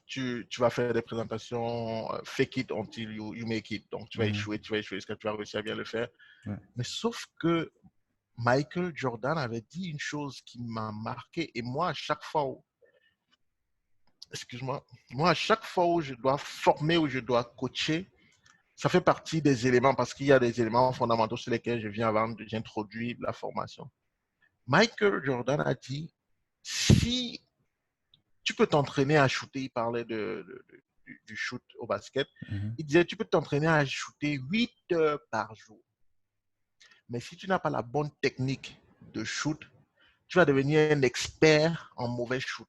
tu vas faire des présentations, fake it until you make it. Donc, Mhm. tu vas échouer, est-ce que tu vas réussir à bien le faire? Ouais. Mais sauf que Michael Jordan avait dit une chose qui m'a marqué. Et moi, à chaque fois où, excuse-moi, moi, à chaque fois où je dois former, où je dois coacher, ça fait partie des éléments, parce qu'il y a des éléments fondamentaux sur lesquels je viens avant, j'introduis la formation. Michael Jordan a dit, si tu peux t'entraîner à shooter, il parlait du shoot au basket, Mhm. il disait, tu peux t'entraîner à shooter 8 heures par jour. Mais si tu n'as pas la bonne technique de shoot, tu vas devenir un expert en mauvais shoot.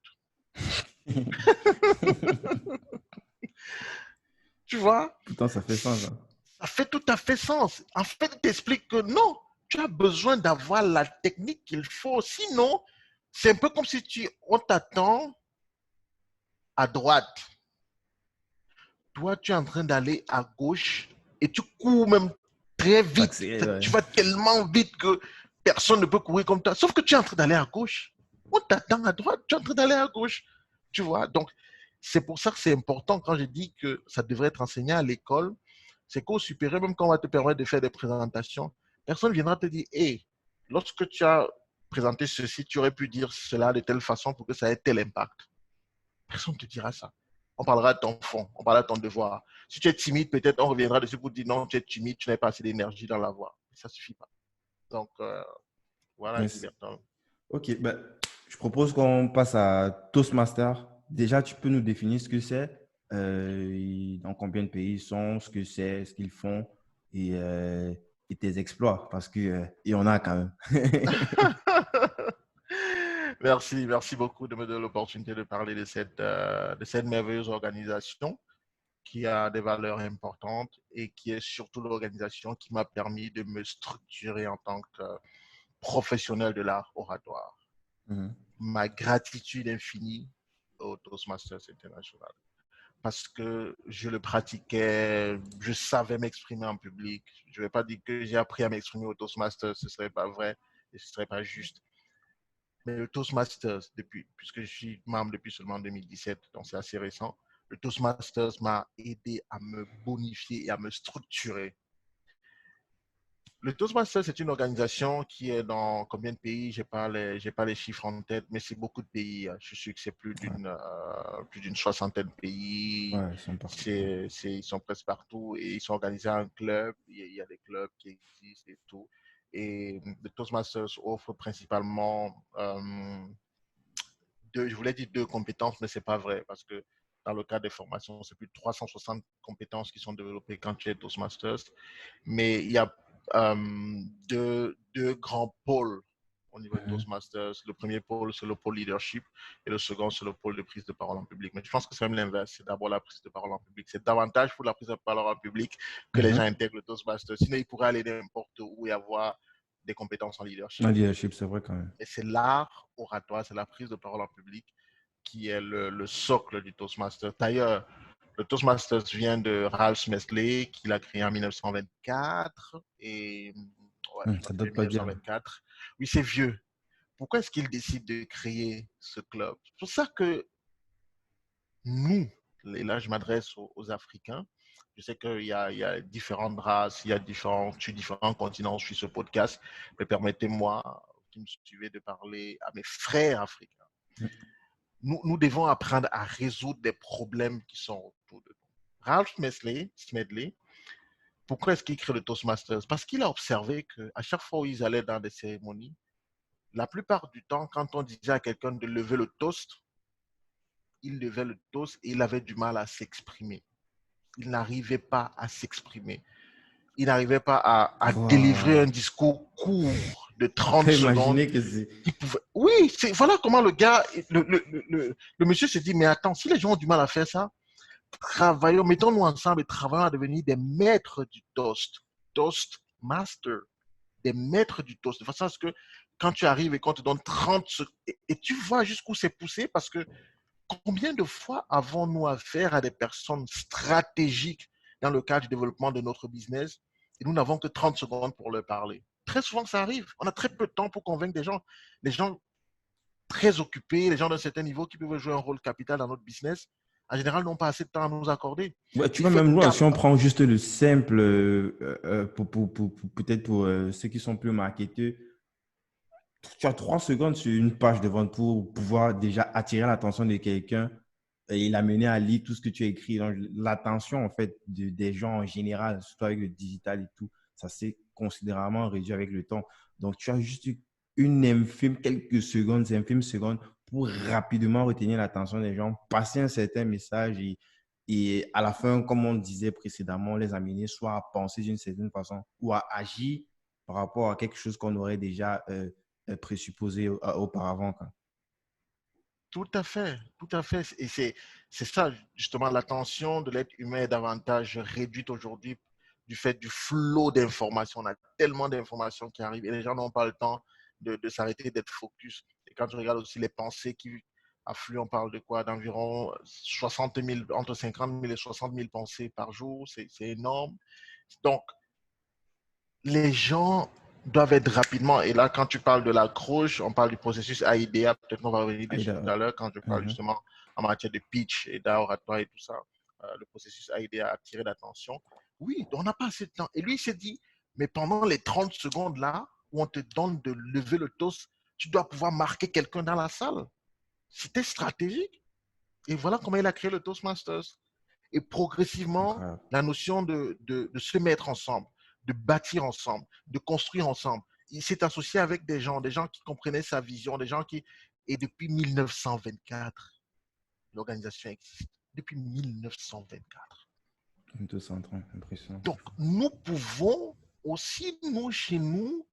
Tu vois, Pourtant, ça fait sens, hein. ça fait tout à fait sens. En fait, il t'explique que non, tu as besoin d'avoir la technique qu'il faut. Sinon, c'est un peu comme si on t'attend à droite. Toi, tu es en train d'aller à gauche et tu cours même très vite. Accéléré, ouais. Tu vas tellement vite que personne ne peut courir comme toi. Sauf que tu es en train d'aller à gauche. On t'attend à droite, tu es en train d'aller à gauche. Tu vois, donc c'est pour ça que c'est important quand je dis que ça devrait être enseigné à l'école. C'est qu'au supérieur, même quand on va te permettre de faire des présentations, personne ne viendra te dire, hé, lorsque tu as présenté ceci, tu aurais pu dire cela de telle façon pour que ça ait tel impact. Personne ne te dira ça. On parlera de ton fond, on parlera de ton devoir. Si tu es timide, peut-être on reviendra dessus pour dire non, tu es timide, tu n'as pas assez d'énergie dans la voix. Ça ne suffit pas. Donc, voilà, Yes. Gilberto. Ok, ben, je propose qu'on passe à Toastmaster. Déjà, tu peux nous définir ce que c'est, dans combien de pays ils sont, ce que c'est, ce qu'ils font et tes exploits, parce que il y en a quand même. Merci beaucoup de me donner l'opportunité de parler de cette merveilleuse organisation. qui a des valeurs importantes et qui est surtout l'organisation qui m'a permis de me structurer en tant que professionnel de l'art oratoire. Mhm. Ma gratitude infinie au Toastmasters International parce que je le pratiquais, je savais m'exprimer en public. Je ne vais pas dire que j'ai appris à m'exprimer au Toastmasters, ce ne serait pas vrai et ce ne serait pas juste. Mais le Toastmasters, puisque je suis membre depuis seulement 2017, donc c'est assez récent, le Toastmasters m'a aidé à me bonifier et à me structurer. Le Toastmasters, c'est une organisation qui est dans combien de pays? J'ai pas les chiffres en tête, mais c'est beaucoup de pays. Je suis sûr que c'est Ouais, plus d'une soixantaine de pays. ouais, ils sont partout. Ils sont presque partout et ils sont organisés en club. Il y a des clubs qui existent et tout. Et le Toastmasters offre principalement je voulais dire deux compétences, mais c'est pas vrai parce que dans le cas des formations, c'est plus de 360 compétences qui sont développées quand tu es Toastmasters. Mais il y a deux grands pôles au niveau de Mhm. Toastmasters. Le premier pôle, c'est le pôle leadership et le second, c'est le pôle de prise de parole en public. Mais je pense que c'est même l'inverse. C'est d'abord la prise de parole en public. C'est davantage pour la prise de parole en public que les gens Mhm. intègrent le Toastmasters. Sinon, ils pourraient aller n'importe où et avoir des compétences en Le leadership. leadership, c'est vrai quand même. Et c'est l'art oratoire, c'est la prise de parole en public qui est le socle du Toastmaster. D'ailleurs, le Toastmasters vient de Ralph Messley, qui l'a créé en 1924. Et ouais, je crois Ça que c'est date pas bien. 1924. Oui, c'est vieux. Pourquoi est-ce qu'il décide de créer ce club? C'est pour ça que nous, et là je m'adresse aux Africains, je sais il y a différentes races, il y a différents continents sur ce podcast, mais permettez-moi, qui me suivez, de parler à mes frères africains. Nous devons apprendre à résoudre des problèmes qui sont autour de nous. Ralph Smedley, pourquoi est-ce qu'il crée le Toastmasters? Parce qu'il a observé qu'à chaque fois où ils allaient dans des cérémonies, la plupart du temps, quand on disait à quelqu'un de lever le toast, il levait le toast et il avait du mal à s'exprimer. Il n'arrivait pas à s'exprimer. Il n'arrivait pas à délivrer un Wow. discours court de On 30 peut secondes. imaginer que c'est. Oui, voilà comment le gars, le monsieur se dit, mais attends, si les gens ont du mal à faire ça, travaillons, mettons-nous ensemble et travaillons à devenir des maîtres du toast. Toast master. Des maîtres du toast. De façon à ce que quand tu arrives et qu'on te donne 30 secondes, et tu vois jusqu'où c'est poussé parce que combien de fois avons-nous affaire à des personnes stratégiques dans le cadre du développement de notre business et nous n'avons que 30 secondes pour leur parler? Très souvent, ça arrive. On a très peu de temps pour convaincre des gens. Les gens très occupés, les gens d'un certain niveau qui peuvent jouer un rôle capital dans notre business, en général, n'ont pas assez de temps à nous accorder. Ouais, tu Il vois, faut être même loin, si on capable. prend juste le simple, peut-être pour ceux qui sont plus marketeurs, tu as 3 secondes sur une page de vente pour pouvoir déjà attirer l'attention de quelqu'un et l'amener à lire tout ce que tu as écrit. Donc, l'attention, en fait, des gens en général, surtout avec le digital et tout, ça s'est considérablement réduit avec le temps. Donc, tu as juste une infime, quelques secondes, infime secondes pour rapidement retenir l'attention des gens, passer un certain message et à la fin, comme on disait précédemment, les amener soit à penser d'une certaine façon ou à agir par rapport à quelque chose qu'on aurait déjà présupposé auparavant, quoi. Tout à fait, tout à fait. Et c'est ça, justement, l'attention de l'être humain est davantage réduite aujourd'hui du fait du flot d'informations. On a tellement d'informations qui arrivent et les gens n'ont pas le temps de s'arrêter, d'être focus. Et quand tu regardes aussi les pensées qui affluent, on parle de quoi? D'environ 60 000, entre 50 000 et 60 000 pensées par jour. C'est énorme. Donc, les gens doivent être rapidement, et là, quand tu parles de l'accroche, on parle du processus AIDA, peut-être qu'on va revenir Ah, dessus tout à l'heure, quand je parle mhm. justement en matière de pitch et d'oratoire et tout ça, le processus AIDA a attiré l'attention. Oui, on n'a pas assez de temps. Et lui, il s'est dit, mais pendant les 30 secondes là, où on te donne de lever le toast, tu dois pouvoir marquer quelqu'un dans la salle. C'était stratégique. Et voilà comment il a créé le Toastmasters. Et progressivement, Incroyable. la notion de se mettre ensemble, de bâtir ensemble, de construire ensemble. Il s'est associé avec des gens qui comprenaient sa vision, des gens qui... Et depuis 1924, l'organisation existe. Depuis 1924. 230, impressionnant. Donc, nous pouvons aussi, nous, chez nous,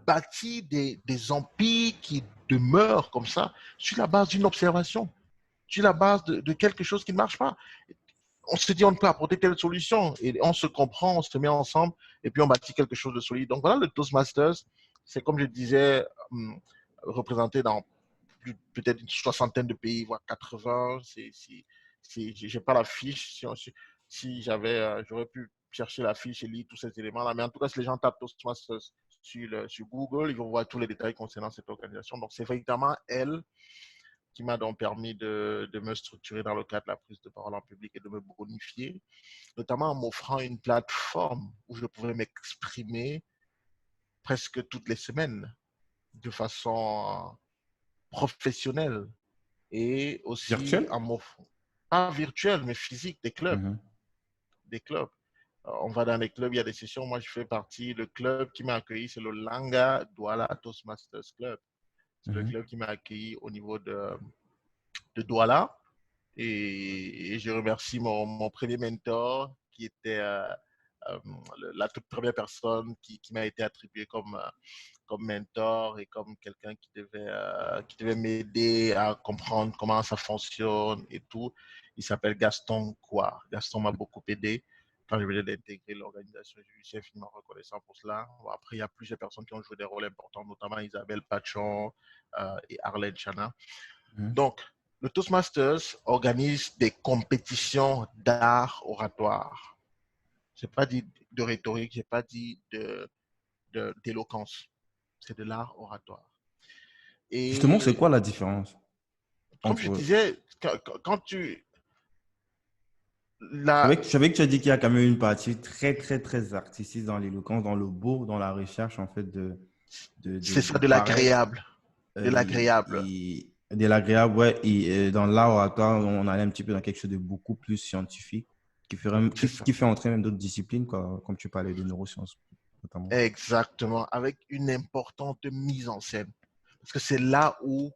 bâtir des empires qui demeurent comme ça sur la base d'une observation, sur la base de quelque chose qui ne marche pas. on se dit on peut apporter telle solution et on se comprend, on se met ensemble et puis on bâtit quelque chose de solide. Donc voilà, le Toastmasters, c'est comme je disais, représenté dans peut-être une soixantaine de pays, voire 80. J'ai pas la fiche. Si j'avais, j'aurais pu chercher la fiche et lire tous ces éléments-là. Mais en tout cas, si les gens tapent Toastmasters sur Google, ils vont voir tous les détails concernant cette organisation. Donc, c'est véritablement elle qui m'a donc permis de me structurer dans le cadre de la prise de parole en public et de me bonifier, notamment en m'offrant une plateforme où je pouvais m'exprimer presque toutes les semaines de façon professionnelle et aussi Virtuel? en m'offrant, pas virtuel, mais physique, des clubs. Mhm. Des clubs. On va dans les clubs, il y a des sessions. Moi, je fais partie. Le club qui m'a accueilli, c'est le Langa Douala Toastmasters Club. C'est le Mhm. club qui m'a accueilli au niveau de Douala. Et je remercie mon premier mentor qui était euh, la toute première personne qui m'a été attribuée comme mentor et comme quelqu'un qui devait m'aider à comprendre comment ça fonctionne et tout. Il s'appelle Gaston Kouar. Gaston m'a beaucoup aidé quand je venais d'intégrer l'organisation. Je lui suis infiniment reconnaissant pour cela. Bon, après, il y a plusieurs personnes qui ont joué des rôles importants, notamment Isabelle Pachon et Arlène Chana. Mhm. Donc, le Toastmasters organise des compétitions d'art oratoire. Je n'ai pas dit de rhétorique, je n'ai pas dit d'éloquence. C'est de l'art oratoire. Justement, c'est Et quoi la différence comme je entre... disais, quand tu... Je La, savais, je savais que tu as dit qu'il y a quand même une partie très, très, très artistique dans l'éloquence, dans le beau, dans la recherche, en fait, c'est de ça, de paraître l'agréable. De l'agréable. de l'agréable, ouais. Et dans l'art oratoire, on allait un petit peu dans quelque chose de beaucoup plus scientifique, C'est ça. qui fait entrer même d'autres disciplines, quoi, comme tu parlais de neurosciences, notamment. Exactement. Avec une importante mise en scène. Parce que c'est là où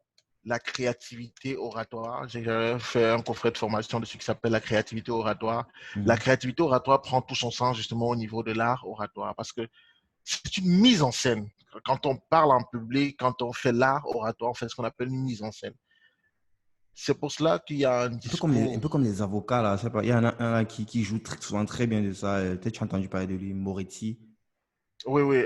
la créativité oratoire, j'ai fait un coffret de formation dessus qui s'appelle la créativité oratoire. La Mhm. créativité oratoire prend tout son sens justement au niveau de l'art oratoire parce que c'est une mise en scène. Quand on parle en public, quand on fait l'art oratoire, on fait ce qu'on appelle une mise en scène. C'est pour cela qu'il y a un Un peu comme discours. les avocats, là. Je sais pas, il y en a un là, qui joue souvent très bien de ça. Peut-être tu as entendu parler de lui, Moretti. Oui, oui,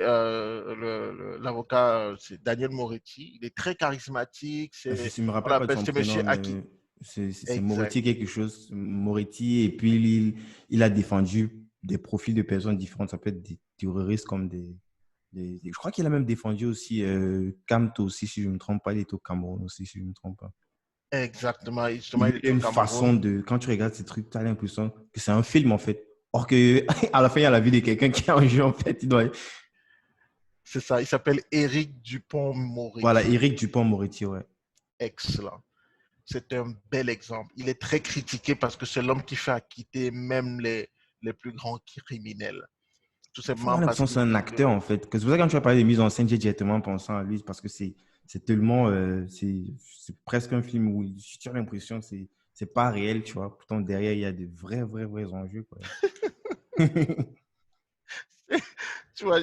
l'avocat, c'est Daniel Moretti. Il est très charismatique. Je ne me On rappelle pas de appelle son ce monsieur prénom, Aki. mais c'est Exact. Moretti quelque chose. Moretti, et puis il a défendu des profils de personnes différentes. Ça peut être des terroristes comme je crois qu'il a même défendu aussi Kamto aussi, si je ne me trompe pas. Il est au Cameroun aussi, si je ne me trompe pas. Exactement. Et justement, Il il a était au une façon Cameroun. de, quand tu regardes ces trucs, tu as l'impression que c'est un film en fait. Or que à la fin, il y a la vie de quelqu'un qui est en jeu en fait. C'est ça. Il s'appelle Éric Voilà, Dupont-Moretti. Éric Dupond-Moretti, ouais. Excellent. C'est un bel exemple. Il est très critiqué parce que c'est l'homme qui fait acquitter même les plus grands criminels. Tout Faut avoir simplement parce l'impression que c'est qu'il un dit acteur que en fait. C'est pour ça que quand tu as parlé de mise en scène, j'ai directement pensé à lui parce que c'est tellement c'est presque un film où tu as l'impression que c'est pas réel, tu vois. Pourtant derrière il y a des vrais enjeux quoi. tu vois,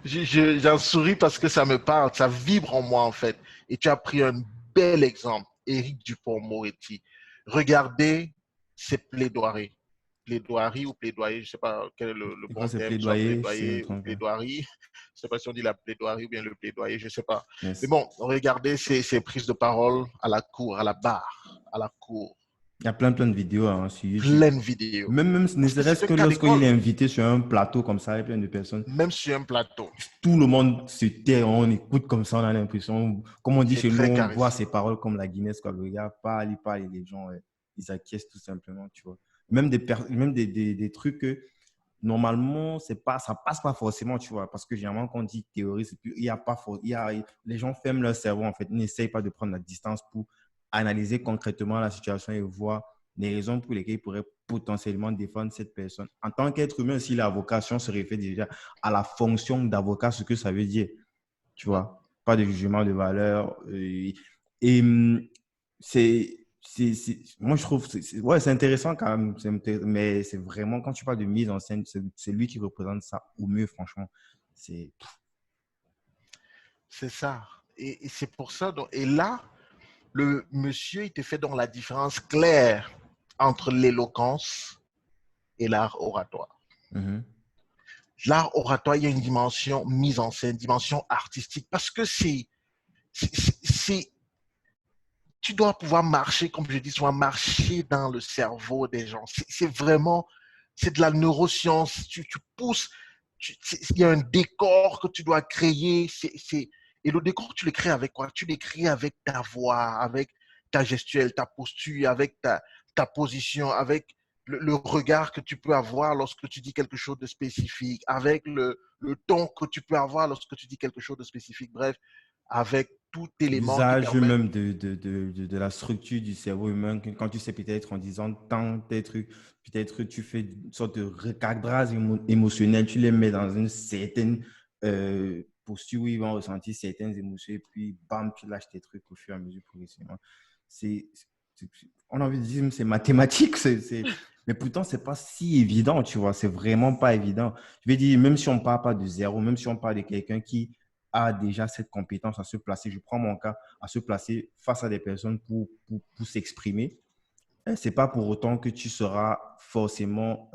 j'en souris parce que ça me parle, ça vibre en moi en fait. Et tu as pris un bel exemple, Éric Dupond-Moretti. Regardez ses plaidoiries. Plaidoirie ou plaidoyer, je ne sais pas quel est le Et bon quand c'est terme, soit plaidoyer, si je me plaidoyer ou trompe pas. plaidoirie. Je ne sais pas si on dit la plaidoirie ou bien le plaidoyer, je ne sais pas. Mais Yes. bon, regardez ses prises de parole à la cour, à la barre, à la cour. Il y a plein de vidéos hein, sur YouTube. Pleine vidéo. Même ne Parce que c'est serait-ce un que cas lorsqu'il est d'école, invité sur un plateau comme ça avec plein de personnes, même sur un plateau. tout le monde se tait, on écoute comme ça, on a l'impression, comme on dit C'est chez nous, très on boit charismatique. ses paroles comme la Guinness, quoi. Le gars parle et les gens, ils acquiescent tout simplement, tu vois. Même des trucs que normalement, ça passe pas forcément, tu vois, parce que généralement, quand on dit théorie, il y a pas, les gens ferment leur cerveau, en fait, ils n'essayent pas de prendre la distance pour analyser concrètement la situation et voir les raisons pour lesquelles ils pourraient potentiellement défendre cette personne. En tant qu'être humain, si la vocation se réfère déjà à la fonction d'avocat, ce que ça veut dire, tu vois, pas de jugement de valeur. Et moi, je trouve, ouais, c'est intéressant quand même, mais c'est vraiment, quand tu parles de mise en scène, c'est lui qui représente ça au mieux, franchement. C'est, C'est ça. Et c'est pour ça. Donc, et là, le monsieur, il te fait donc la différence claire entre l'éloquence et l'art oratoire. Mhm. L'art oratoire, il y a une dimension mise en scène, dimension artistique, parce que tu dois pouvoir marcher, comme je dis souvent, marcher dans le cerveau des gens. C'est vraiment, c'est de la neuroscience. Tu pousses, il y a un décor que tu dois créer. Et le décor, tu le crées avec quoi? Tu le crées avec ta voix, avec ta gestuelle, ta posture, avec ta position, avec le regard que tu peux avoir lorsque tu dis quelque chose de spécifique, avec le ton que tu peux avoir lorsque tu dis quelque chose de spécifique. Bref, avec tout élément qui L'usage permet. même de la structure du cerveau humain, quand tu sais peut-être en disant tant tes trucs, peut-être tu fais une sorte de recadrage émotionnel, tu les mets dans une certaine posture où ils vont ressentir certaines émotions et puis bam, tu lâches tes trucs au fur et à mesure progressivement. C'est, on a envie de dire c'est mathématique, mais pourtant c'est pas si évident, tu vois, c'est vraiment pas évident. Je vais dire, même si on part pas de zéro, même si on parle de quelqu'un qui a déjà cette compétence à se placer, je prends mon cas, à se placer face à des personnes pour s'exprimer. Ce n'est pas pour autant que tu seras forcément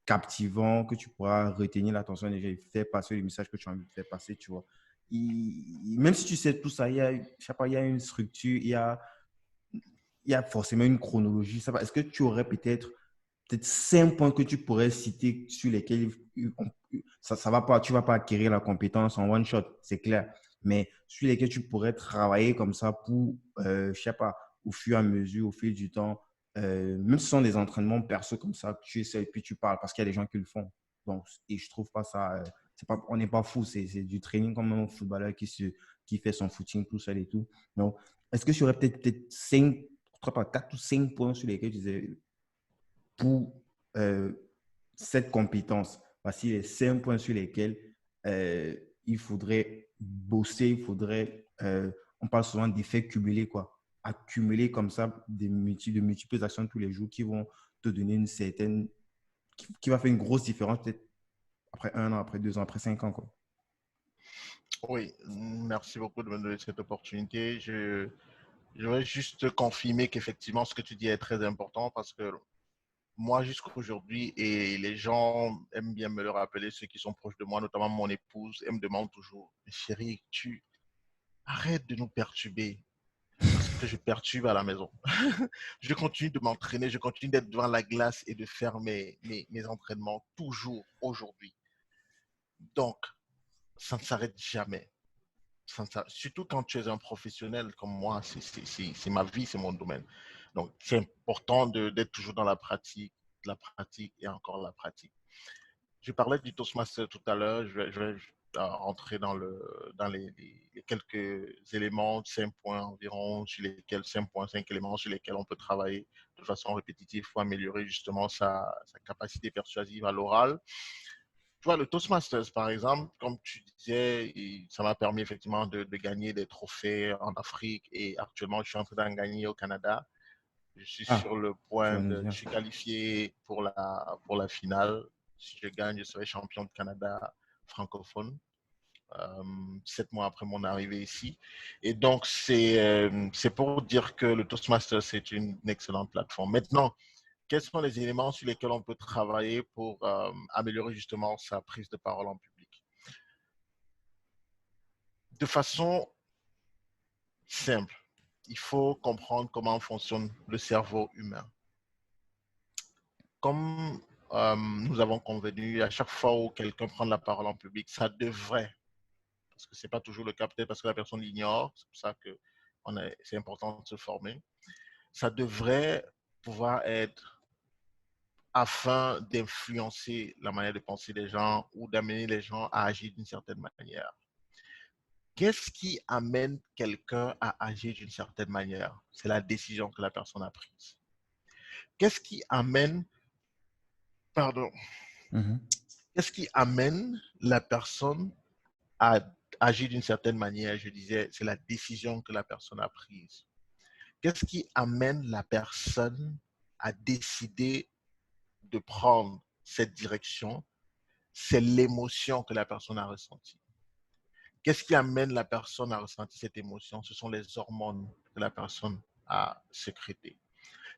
captivant, que tu pourras retenir l'attention des gens et faire passer le message que tu as envie de faire passer, tu vois. Même si tu sais tout ça, je sais pas, il y a une structure, il y a forcément une chronologie. Est-ce que tu aurais peut-être 5 points que tu pourrais citer sur lesquels ça va pas, tu vas pas acquérir la compétence en one shot, c'est clair. Mais sur lesquels tu pourrais travailler comme ça pour, je sais pas, au fur et à mesure, au fil du temps, même si ce sont des entraînements perso comme ça, tu essaies et puis tu parles parce qu'il y a des gens qui le font. Donc, et je trouve pas ça, c'est pas, on n'est pas fou, c'est du training comme un footballeur qui fait son footing tout seul et tout. Donc, est-ce que tu aurais peut-être 4 ou 5 points sur lesquels tu disais, pour cette compétence. Voici les 5 points sur lesquels il faudrait bosser, on parle souvent d'effets cumulés, quoi. Accumuler comme ça de multiples actions tous les jours qui vont te donner une certaine, qui va faire une grosse différence peut-être après 1 an, après 2 ans, après 5 ans, quoi. Oui, merci beaucoup de me donner cette opportunité. Je vais juste confirmer qu'effectivement, ce que tu dis est très important parce que moi, jusqu'à aujourd'hui, et les gens aiment bien me le rappeler, ceux qui sont proches de moi, notamment mon épouse, elle me demande toujours, chérie, tu arrêtes de nous perturber parce que je perturbe à la maison. Je continue de m'entraîner, je continue d'être devant la glace et de faire mes entraînements toujours aujourd'hui. Donc, ça ne s'arrête jamais. Surtout quand tu es un professionnel comme moi, c'est ma vie, c'est mon domaine. Donc, c'est important d'être toujours dans la pratique et encore la pratique. Je parlais du Toastmaster tout à l'heure, je vais rentrer dans les quelques éléments, 5 points environ, sur lesquels, 5 points, 5 éléments sur lesquels on peut travailler de façon répétitive pour améliorer justement sa capacité persuasive à l'oral. Tu vois, le Toastmasters, par exemple, comme tu disais, ça m'a permis effectivement de gagner des trophées en Afrique et actuellement, je suis en train d'en gagner au Canada. Je suis sur Ah, le tu point vas nous de, dire. je suis qualifié pour la finale. Si je gagne, je serai champion de Canada francophone, 7 mois après mon arrivée ici. Et donc, c'est pour dire que le Toastmasters, c'est une excellente plateforme. Maintenant, quels sont les éléments sur lesquels on peut travailler pour améliorer justement sa prise de parole en public? De façon simple, il faut comprendre comment fonctionne le cerveau humain. Comme nous avons convenu, à chaque fois où quelqu'un prend la parole en public, ça devrait, parce que ce n'est pas toujours le cas, peut-être parce que la personne l'ignore, c'est pour ça que c'est important de se former, ça devrait pouvoir être afin d'influencer la manière de penser des gens ou d'amener les gens à agir d'une certaine manière. Qu'est-ce qui amène quelqu'un à agir d'une certaine manière? C'est la décision que la personne a prise. Qu'est-ce qui amène, pardon, Mhm. qu'est-ce qui amène la personne à agir d'une certaine manière? Je disais, c'est la décision que la personne a prise. Qu'est-ce qui amène la personne à décider de prendre cette direction? C'est l'émotion que la personne a ressentie. Qu'est-ce qui amène la personne à ressentir cette émotion? Ce sont les hormones que la personne a sécrétées.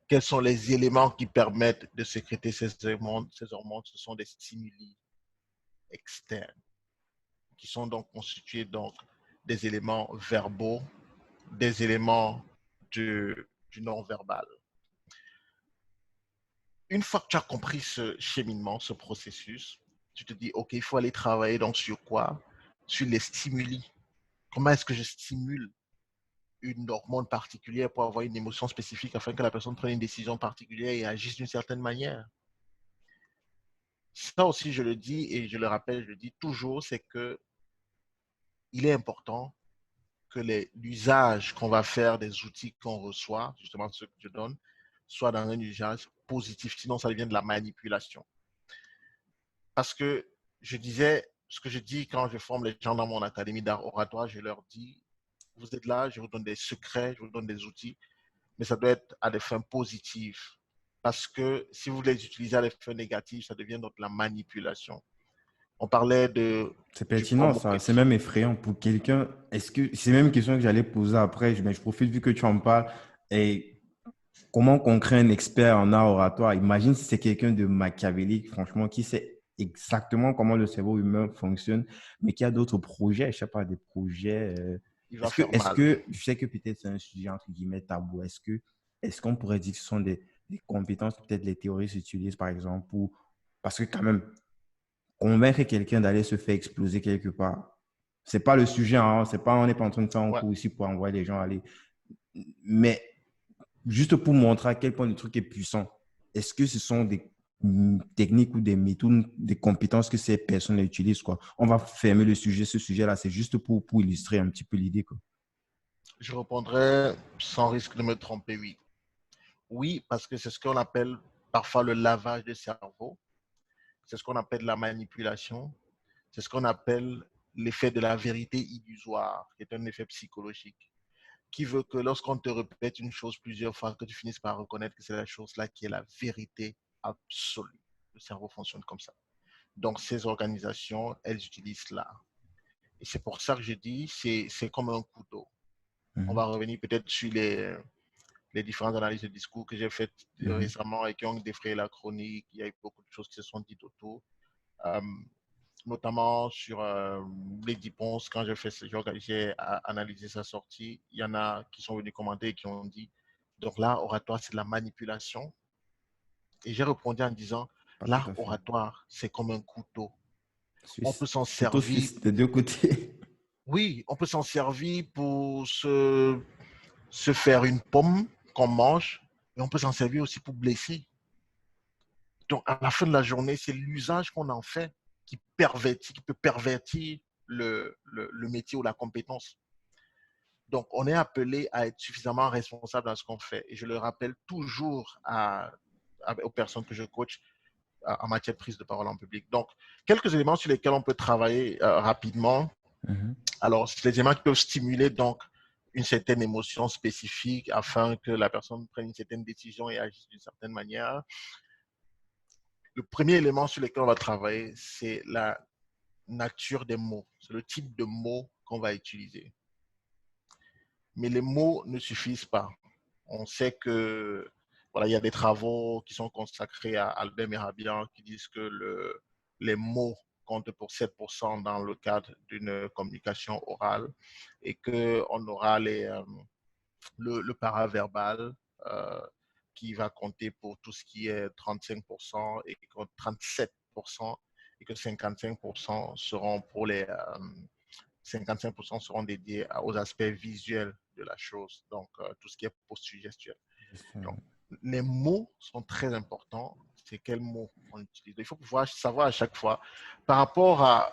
Quels sont les éléments qui permettent de sécréter ces hormones? Ces hormones, ce sont des stimuli externes qui sont donc constitués donc des éléments verbaux, des éléments du non-verbal. Une fois que tu as compris ce cheminement, ce processus, tu te dis, OK, il faut aller travailler donc sur quoi? Sur les stimuli. Comment est-ce que je stimule une hormone particulière pour avoir une émotion spécifique afin que la personne prenne une décision particulière et agisse d'une certaine manière? Ça aussi, je le dis et je le rappelle, je le dis toujours, c'est que il est important que l'usage qu'on va faire des outils qu'on reçoit, justement ceux que je donne, soit dans un usage positif. Sinon, ça devient de la manipulation. Parce que je disais, ce que je dis quand je forme les gens dans mon académie d'art oratoire, je leur dis, vous êtes là, je vous donne des secrets, je vous donne des outils, mais ça doit être à des fins positives. Parce que si vous les utilisez à des fins négatives, ça devient donc la manipulation. On parlait C'est du pertinent, promo. ça. C'est même effrayant pour quelqu'un. Est-ce que c'est même une question que j'allais poser après, mais je profite vu que tu en parles. Et comment on crée un expert en art oratoire? Imagine si c'est quelqu'un de machiavélique, franchement, qui sait exactement comment le cerveau humain fonctionne, mais qui a d'autres projets, je sais pas, des projets. Il va faire mal. Je sais que peut-être c'est un sujet entre guillemets tabou. Est-ce qu'on pourrait dire que ce sont des compétences, peut-être les théories s'utilisent par exemple pour, parce que quand même, convaincre quelqu'un d'aller se faire exploser quelque part, c'est pas le sujet, hein, c'est pas, on n'est pas en train de faire un Ouais. cours ici pour envoyer les gens aller, mais juste pour montrer à quel point le truc est puissant. Est-ce que ce sont des techniques ou des méthodes, des compétences que ces personnes utilisent, quoi? On va fermer le sujet, ce sujet-là, c'est juste pour illustrer un petit peu l'idée, quoi. Je répondrai sans risque de me tromper, oui. Oui, parce que c'est ce qu'on appelle parfois le lavage de cerveau. C'est ce qu'on appelle la manipulation. C'est ce qu'on appelle l'effet de la vérité illusoire, qui est un effet psychologique, qui veut que lorsqu'on te répète une chose plusieurs fois, que tu finisses par reconnaître que c'est la chose-là qui est la vérité absolue. Le cerveau fonctionne comme ça. Donc, ces organisations, elles utilisent cela. Et c'est pour ça que je dis, c'est comme un couteau. On Mhm. va revenir peut-être sur les différentes analyses de discours que j'ai faites Mhm. récemment et qui ont défrayé la chronique. Il y a eu beaucoup de choses qui se sont dites autour, euh, notamment sur Lady Ponce. Quand j'ai analysé sa sortie, il y en a qui sont venus commenter et qui ont dit, donc l'art oratoire, c'est de la manipulation. Et j'ai répondu en disant, Pas tout l'art à fait. oratoire, c'est comme un couteau. On peut Suisse. s'en Couteau servir, suisse des deux côtés. oui, on peut s'en servir pour se faire une pomme qu'on mange, et on peut s'en servir aussi pour blesser. Donc, à la fin de la journée, c'est l'usage qu'on en fait qui peut pervertir le métier ou la compétence. Donc, on est appelé à être suffisamment responsable dans ce qu'on fait. Et je le rappelle toujours aux personnes que je coach en matière de prise de parole en public. Donc, quelques éléments sur lesquels on peut travailler rapidement. Mhm. Alors, c'est des éléments qui peuvent stimuler donc une certaine émotion spécifique afin que la personne prenne une certaine décision et agisse d'une certaine manière. Le premier élément sur lequel on va travailler, c'est la nature des mots. C'est le type de mots qu'on va utiliser. Mais les mots ne suffisent pas. On sait que voilà, il y a des travaux qui sont consacrés à Albert Mehrabian qui disent que les mots comptent pour 7% dans le cadre d'une communication orale et qu'on aura le paraverbal euh, qui va compter pour tout ce qui est 35% et 37% et que 55% seront pour 55% seront dédiés aux aspects visuels de la chose, donc tout ce qui est post-gestuel. Donc, les mots sont très importants. C'est quels mots on utilise. Il faut pouvoir savoir à chaque fois, par rapport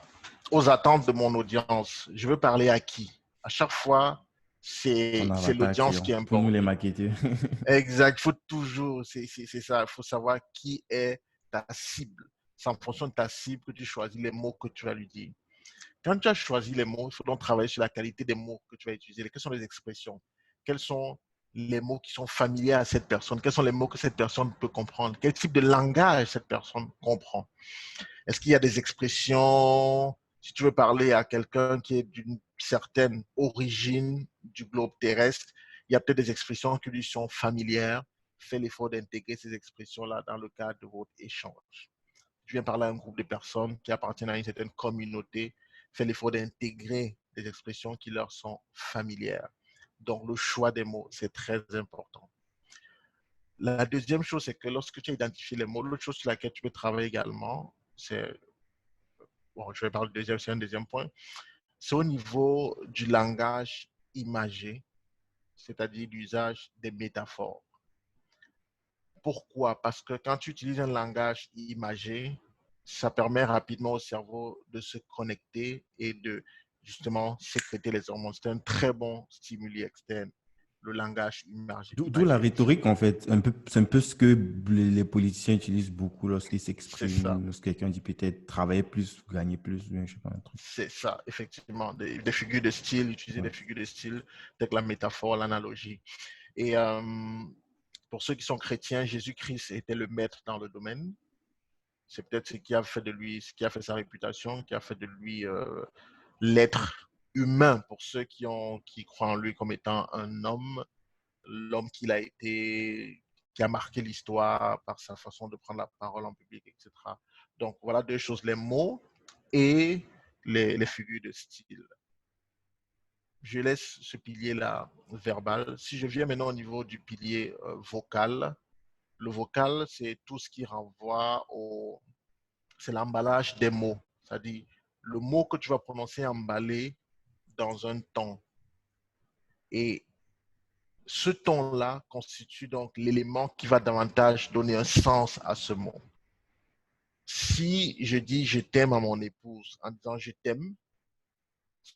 aux attentes de mon audience, je veux parler à qui? À chaque fois, Ton c'est avatar l'audience client, qui pour nous importe. les marketeurs. Exact. Il faut toujours, c'est ça, il faut savoir qui est ta cible. C'est en fonction de ta cible que tu choisis les mots que tu vas lui dire. Quand tu as choisi les mots, il faut donc travailler sur la qualité des mots que tu vas utiliser. Quelles sont les expressions? Quels sont les mots qui sont familiers à cette personne? Quels sont les mots que cette personne peut comprendre? Quel type de langage cette personne comprend? Est-ce qu'il y a des expressions, si tu veux parler à quelqu'un qui est d'une certaine origine du globe terrestre, il y a peut-être des expressions qui lui sont familières faites l'effort d'intégrer ces expressions-là dans le cadre de votre échange. Je viens parler à un groupe de personnes qui appartiennent à une certaine communauté, faites l'effort d'intégrer des expressions qui leur sont familières. Donc, le choix des mots, c'est très important. La deuxième chose, c'est que lorsque tu as identifié les mots, l'autre chose sur laquelle tu peux travailler également, c'est, bon, je vais parler du deuxième, c'est un deuxième point, c'est au niveau du langage imagé, c'est-à-dire l'usage des métaphores. Pourquoi? Parce que quand tu utilises un langage imagé, ça permet rapidement au cerveau de se connecter et de justement sécréter les hormones. C'est un très bon stimuli externe, le langage D'où la imagé. rhétorique, en fait. C'est un peu ce que les politiciens utilisent beaucoup lorsqu'ils C'est ça. s'expriment, lorsque quelqu'un dit peut-être travailler plus, gagner plus, je sais pas, un truc. C'est ça, effectivement. Des figures de style, utiliser des Ouais. figures de style, telles que la métaphore, l'analogie. Et pour ceux qui sont chrétiens, Jésus-Christ était le maître dans le domaine. C'est peut-être ce qui a fait de lui, ce qui a fait sa réputation, qui a fait de lui l'être humain pour ceux qui croient en lui comme étant un homme, l'homme qu'il a été, qui a marqué l'histoire par sa façon de prendre la parole en public, etc. Donc voilà deux choses, les mots et les figures de style. Je laisse ce pilier-là verbal. Si je viens maintenant au niveau du pilier vocal, le vocal, c'est tout ce qui renvoie au... C'est l'emballage des mots. C'est-à-dire le mot que tu vas prononcer emballé dans un ton. Et ce ton-là constitue donc l'élément qui va davantage donner un sens à ce mot. Si je dis je t'aime à mon épouse en disant je t'aime,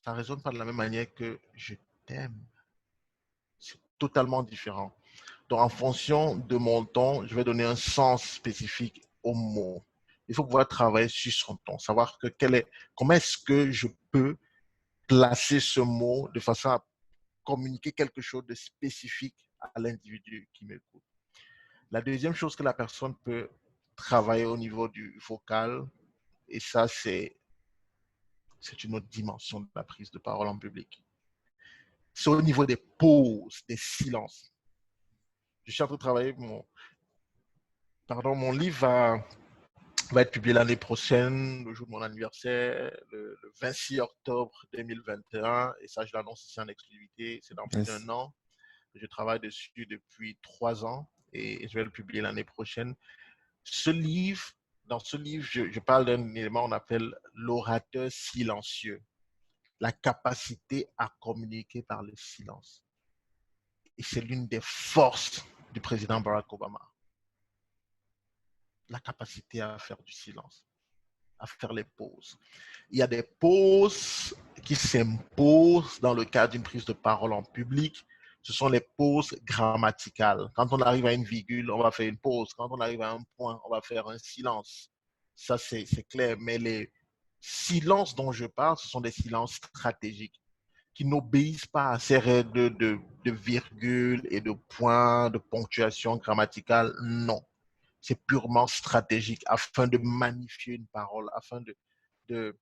ça ne résonne pas de la même manière que je t'aime. C'est totalement différent. Donc, en fonction de mon ton, je vais donner un sens spécifique au mot. Il faut pouvoir travailler sur son ton, savoir que comment est-ce que je peux placer ce mot de façon à communiquer quelque chose de spécifique à l'individu qui m'écoute. La deuxième chose que la personne peut travailler au niveau du vocal, et ça, c'est une autre dimension de la prise de parole en public. C'est au niveau des pauses, des silences. Je suis en train de travailler mon livre va être publié l'année prochaine, le jour de mon anniversaire, le 26 octobre 2021. Et ça, je l'annonce ici en exclusivité. C'est dans plus Yes. d'un an. Je travaille dessus depuis 3 ans et je vais le publier l'année prochaine. Dans ce livre, je parle d'un élément qu'on appelle l'orateur silencieux, la capacité à communiquer par le silence. Et c'est l'une des forces du président Barack Obama. La capacité à faire du silence, à faire les pauses. Il y a des pauses qui s'imposent dans le cadre d'une prise de parole en public. Ce sont les pauses grammaticales. Quand on arrive à une virgule, on va faire une pause. Quand on arrive à un point, on va faire un silence. Ça, c'est clair. Mais les silences dont je parle, ce sont des silences stratégiques qui n'obéissent pas à ces règles de virgule et de points, de ponctuation grammaticale. Non. C'est purement stratégique afin de magnifier une parole, afin de, de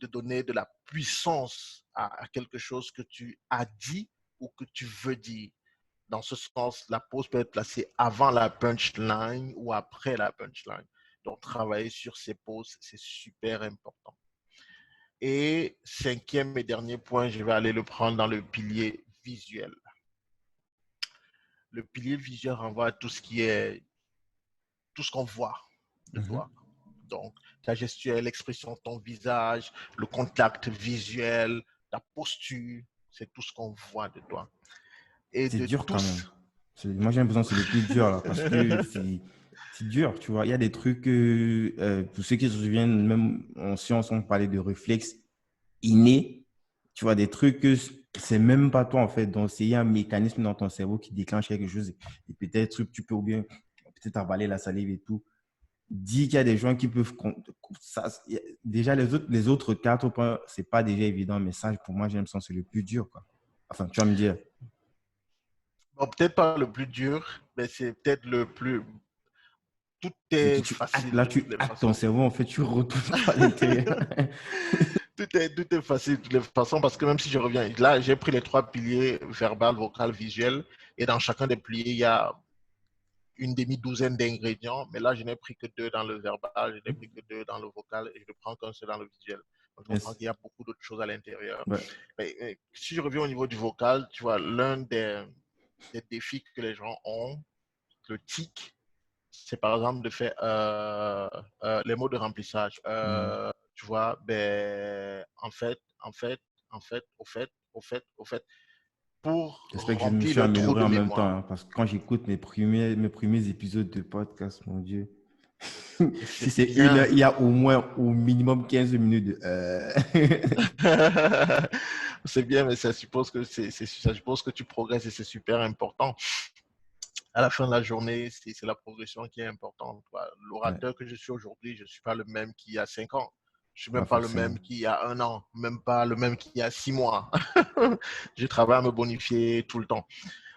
donner de la puissance à quelque chose que tu as dit ou que tu veux dire. Dans ce sens, la pause peut être placée avant la punchline ou après la punchline. Donc, travailler sur ces pauses, c'est super important. Et cinquième et dernier point, je vais aller le prendre dans le pilier visuel. Le pilier visuel renvoie à tout ce qu'on voit de toi. Donc, ta gestuelle, l'expression de ton visage, le contact visuel, ta posture, c'est tout ce qu'on voit de toi. Et C'est de dur quand même. tous, Moi, j'ai l'impression que c'est le plus dur là, parce que c'est dur, tu vois. Il y a des trucs, pour ceux qui se souviennent, même en science, on parlait de réflexes innés. Tu vois, des trucs que c'est même pas toi en fait. Donc, c'est un mécanisme dans ton cerveau qui déclenche quelque chose. Et peut-être tu peux ou bien peut-être avaler la salive et tout. Dis qu'il y a des gens qui peuvent. Ça, déjà, les autres 4 points, c'est pas déjà évident, mais ça, pour moi, j'ai l'impression que c'est le plus dur, quoi. Enfin, tu vas me dire. bon, peut-être pas le plus dur, mais c'est peut-être le plus. Tout Et puis, est facile là, de toutes tu les hackes ton façons. cerveau, en fait, tu retournes à l'intérieur. Tout est facile de toutes les façons parce que même si je reviens, là, j'ai pris les 3 piliers verbal, vocal, visuel, et dans chacun des piliers, il y a une demi-douzaine d'ingrédients, mais là, je n'ai pris que 2 dans le verbal, je n'ai pris que 2 dans le vocal et je ne prends qu'un seul dans le visuel. Donc, je comprends Yes. qu'il y a beaucoup d'autres choses à l'intérieur. Ouais. Mais si je reviens au niveau du vocal, tu vois, l'un des défis que les gens ont, le tic, c'est par exemple de faire les mots de remplissage. Tu vois, ben, en fait, au fait, pour J'espère que je me remplir suis le trou amélioré de en même temps, mémoire. hein, parce que quand j'écoute mes premiers épisodes de podcast, mon Dieu, Et si c'est c'est une heure, bien. il y a au moins au minimum 15 minutes de C'est bien, mais ça suppose que ça suppose que tu progresses et c'est super important. À la fin de la journée, c'est la progression qui est importante. Ouais, L'orateur que je suis aujourd'hui, je ne suis pas le même qu'il y a 5 ans. Je ne suis pas même pas le forcément. même qu'il y a 1 an, même pas le même qu'il y a 6 mois. Je travaille à me bonifier tout le temps.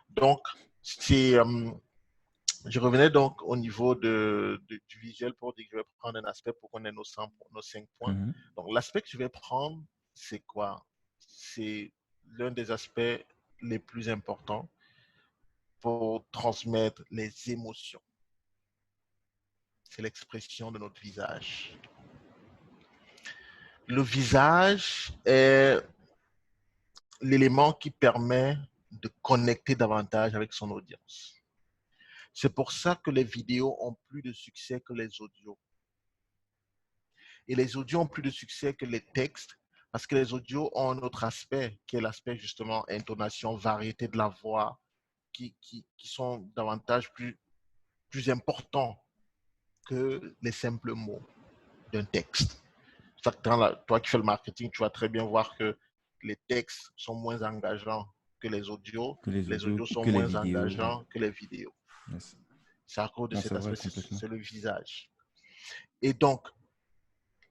Donc, c'est, je revenais donc au niveau du visuel pour dire que je vais prendre un aspect pour qu'on ait nos 5 points. Mhm. Donc, l'aspect que je vais prendre, c'est quoi? C'est l'un des aspects les plus importants pour transmettre les émotions. C'est l'expression de notre visage. Le visage est l'élément qui permet de connecter davantage avec son audience. C'est pour ça que les vidéos ont plus de succès que les audios. Et les audios ont plus de succès que les textes parce que les audios ont un autre aspect qui est l'aspect justement intonation, variété de la voix, qui sont davantage plus importants que les simples mots d'un texte. Toi qui fais le marketing, tu vas très bien voir que les textes sont moins engageants que Que les les audios, audios sont que les moins vidéos. engageants que les vidéos. Yes. C'est à cause de Non, c'est cet vrai, aspect, complètement. c'est le visage. Et donc,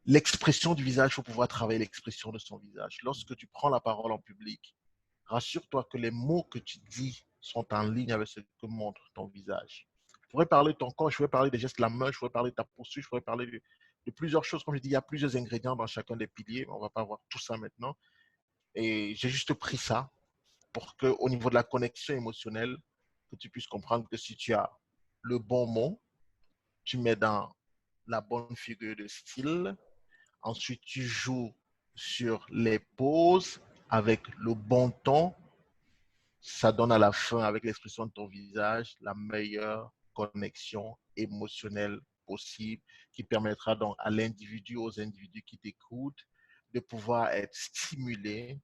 l'expression du visage, il faut pouvoir travailler l'expression de son visage. Lorsque tu prends la parole en public, rassure-toi que les mots que tu dis sont en ligne avec ce que montre ton visage. Je pourrais parler de ton corps, je pourrais parler des gestes de la main, je pourrais parler de ta posture, je pourrais parler de plusieurs choses. Comme je dis, il y a plusieurs ingrédients dans chacun des piliers. On ne va pas voir tout ça maintenant. Et j'ai juste pris ça pour qu'au niveau de la connexion émotionnelle, que tu puisses comprendre que si tu as le bon mot, tu mets dans la bonne figure de style. Ensuite, tu joues sur les pauses avec le bon ton. Ça donne à la fin, avec l'expression de ton visage, la meilleure connexion émotionnelle possible qui permettra donc à l'individu, aux individus qui t'écoutent, de pouvoir être stimulés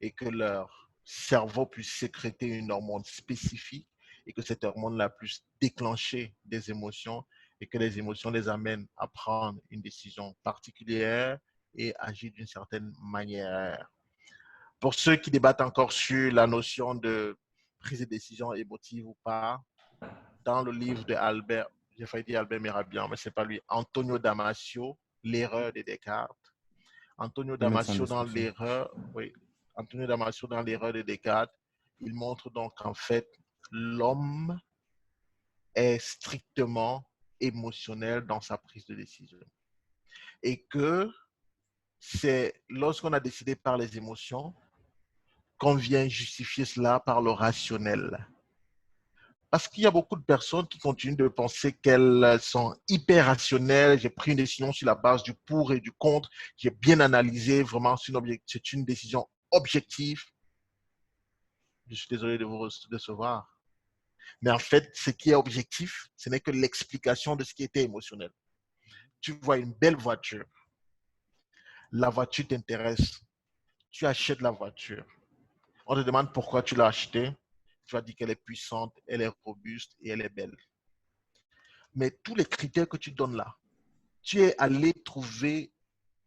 et que leur cerveau puisse sécréter une hormone spécifique et que cette hormone-là puisse déclencher des émotions et que les émotions les amènent à prendre une décision particulière et agir d'une certaine manière. Pour ceux qui débattent encore sur la notion de prise de décision émotive ou pas, dans le livre de Albert, j'ai failli dire Albert Mirabian, mais c'est pas lui, Antonio Damasio, L'erreur de Descartes. Antonio On peut mettre ça en Damasio dans description. l'erreur, oui, Antonio Damasio dans l'erreur de Descartes, il montre donc qu'en fait, l'homme est strictement émotionnel dans sa prise de décision. Et que c'est lorsqu'on a décidé par les émotions qu'on vient justifier cela par le rationnel. Parce qu'il y a beaucoup de personnes qui continuent de penser qu'elles sont hyper rationnelles. J'ai pris une décision sur la base du pour et du contre. J'ai bien analysé. Vraiment, c'est une décision objective. Je suis désolé de vous décevoir. Mais en fait, ce qui est objectif, ce n'est que l'explication de ce qui était émotionnel. Tu vois une belle voiture. La voiture t'intéresse. Tu achètes la voiture. On te demande pourquoi tu l'as achetée. Tu as dit qu'elle est puissante, elle est robuste et elle est belle. Mais tous les critères que tu donnes là, tu es allé trouver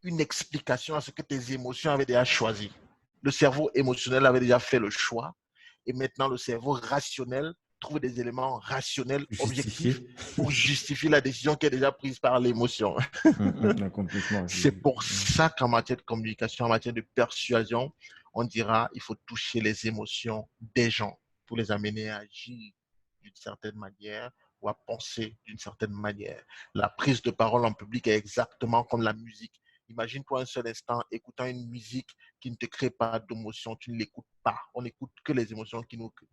une explication à ce que tes émotions avaient déjà choisi. Le cerveau émotionnel avait déjà fait le choix et maintenant le cerveau rationnel trouve des éléments rationnels, objectifs Justifié. pour justifier la décision qui est déjà prise par l'émotion. Complètement. C'est pour ça qu'en matière de communication, en matière de persuasion, on dira il faut toucher les émotions des gens pour les amener à agir d'une certaine manière ou à penser d'une certaine manière. La prise de parole en public est exactement comme la musique. Imagine-toi un seul instant écoutant une musique qui ne te crée pas d'émotion, tu ne l'écoutes pas. On n'écoute que les émotions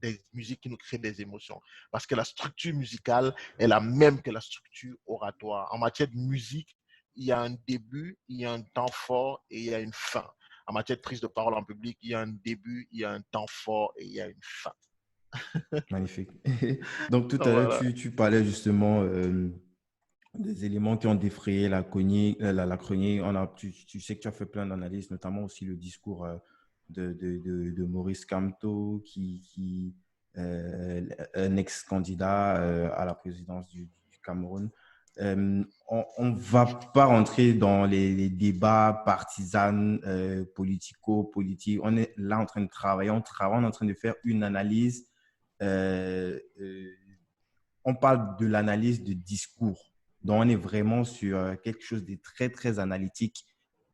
des musiques qui nous créent des émotions. Parce que la structure musicale est la même que la structure oratoire. En matière de musique, il y a un début, il y a un temps fort et il y a une fin. En matière de prise de parole en public, il y a un début, il y a un temps fort et il y a une fin. Magnifique. Donc, tout à l'heure, Voilà. tu parlais justement des éléments qui ont défrayé la chronique. Tu sais que tu as fait plein d'analyses, notamment aussi le discours de Maurice Kamto, un ex-candidat à la présidence du Cameroun. On ne va pas rentrer dans les débats partisans, politico-politiques. On est là en train de travailler, on est en train de faire une analyse. euh, euh, on parle de l'analyse de discours. Donc, on est vraiment sur quelque chose de très, très analytique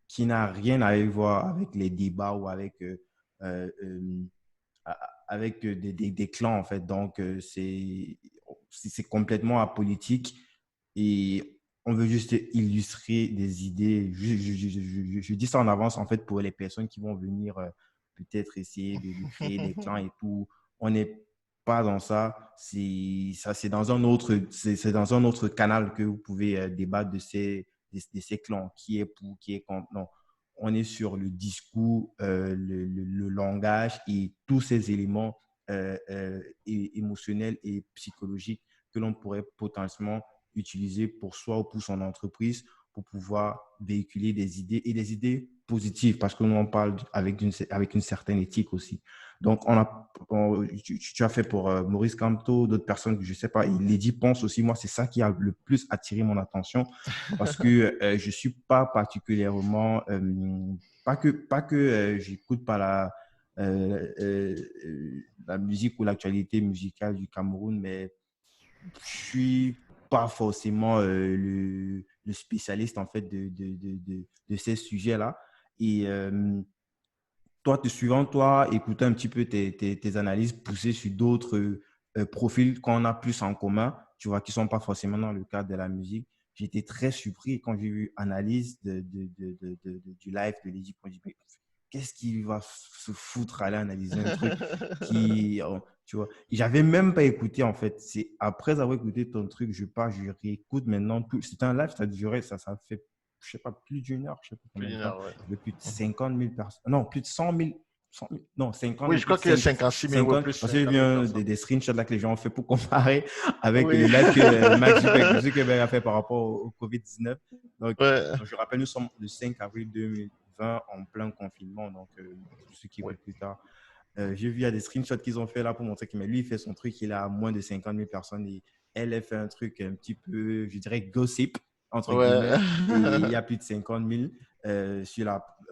qui n'a rien à voir avec les débats ou euh, euh, avec des clans, en fait. Donc, c'est complètement apolitique et on veut juste illustrer des idées. Je dis ça en avance, en fait, pour les personnes qui vont venir peut-être essayer de créer des clans et tout. On n'est pas dans ça. C'est dans un autre, c'est dans un autre canal que vous pouvez débattre de ces clans. Qui est pour, qui est contre. Non, on est sur le discours, le langage et tous ces éléments émotionnels et psychologiques que l'on pourrait potentiellement utiliser pour soi ou pour son entreprise pour pouvoir véhiculer des idées et des idées positives parce que nous on parle avec une certaine éthique aussi. Donc, tu as fait pour Maurice Kamto, d'autres personnes que je ne sais pas, et Lady Ponce aussi. Moi, c'est ça qui a le plus attiré mon attention parce que je ne suis pas particulièrement, pas que j'écoute pas la musique ou l'actualité musicale du Cameroun, mais je suis pas forcément le spécialiste en fait de ces sujets-là. Et toi, te suivant, toi, écouter un petit peu tes analyses, pousser sur d'autres profils qu'on a plus en commun, tu vois, qui ne sont pas forcément dans le cadre de la musique. J'étais très surpris quand j'ai vu analyse du live de Lady Project. Qu'est-ce qu'il va se foutre à aller analyser un truc qui, tu vois. J'avais même pas écouté, en fait. C'est après avoir écouté ton truc, je pars, je réécoute maintenant. C'était un live, ça a duré, ça fait, je sais pas, plus d'une heure, je sais pas Plus combien de d'une temps. heure, ouais. Il y avait plus de 50 000 personnes. Non, plus de 100 000, non, 50, Oui, mais je plus crois de qu'il y a 5, 56 000, ouais, 50. plus Parce que j'ai 50 vu 000 personnes. des screenshots là que les gens ont fait pour comparer avec Oui, le live que Mark Zuckerberg a fait par rapport au Covid-19. Donc, ouais. je rappelle, nous sommes le 5 avril 2020 en plein confinement. Donc, pour ceux qui Oui. écoutent plus tard, j'ai vu il y a des screenshots qu'ils ont fait là pour montrer que mais lui, il fait son truc, il a moins de 50 000 personnes et elle, elle fait un truc un petit peu, je dirais, gossip, entre Ouais. guillemets, et il y a plus de 50 000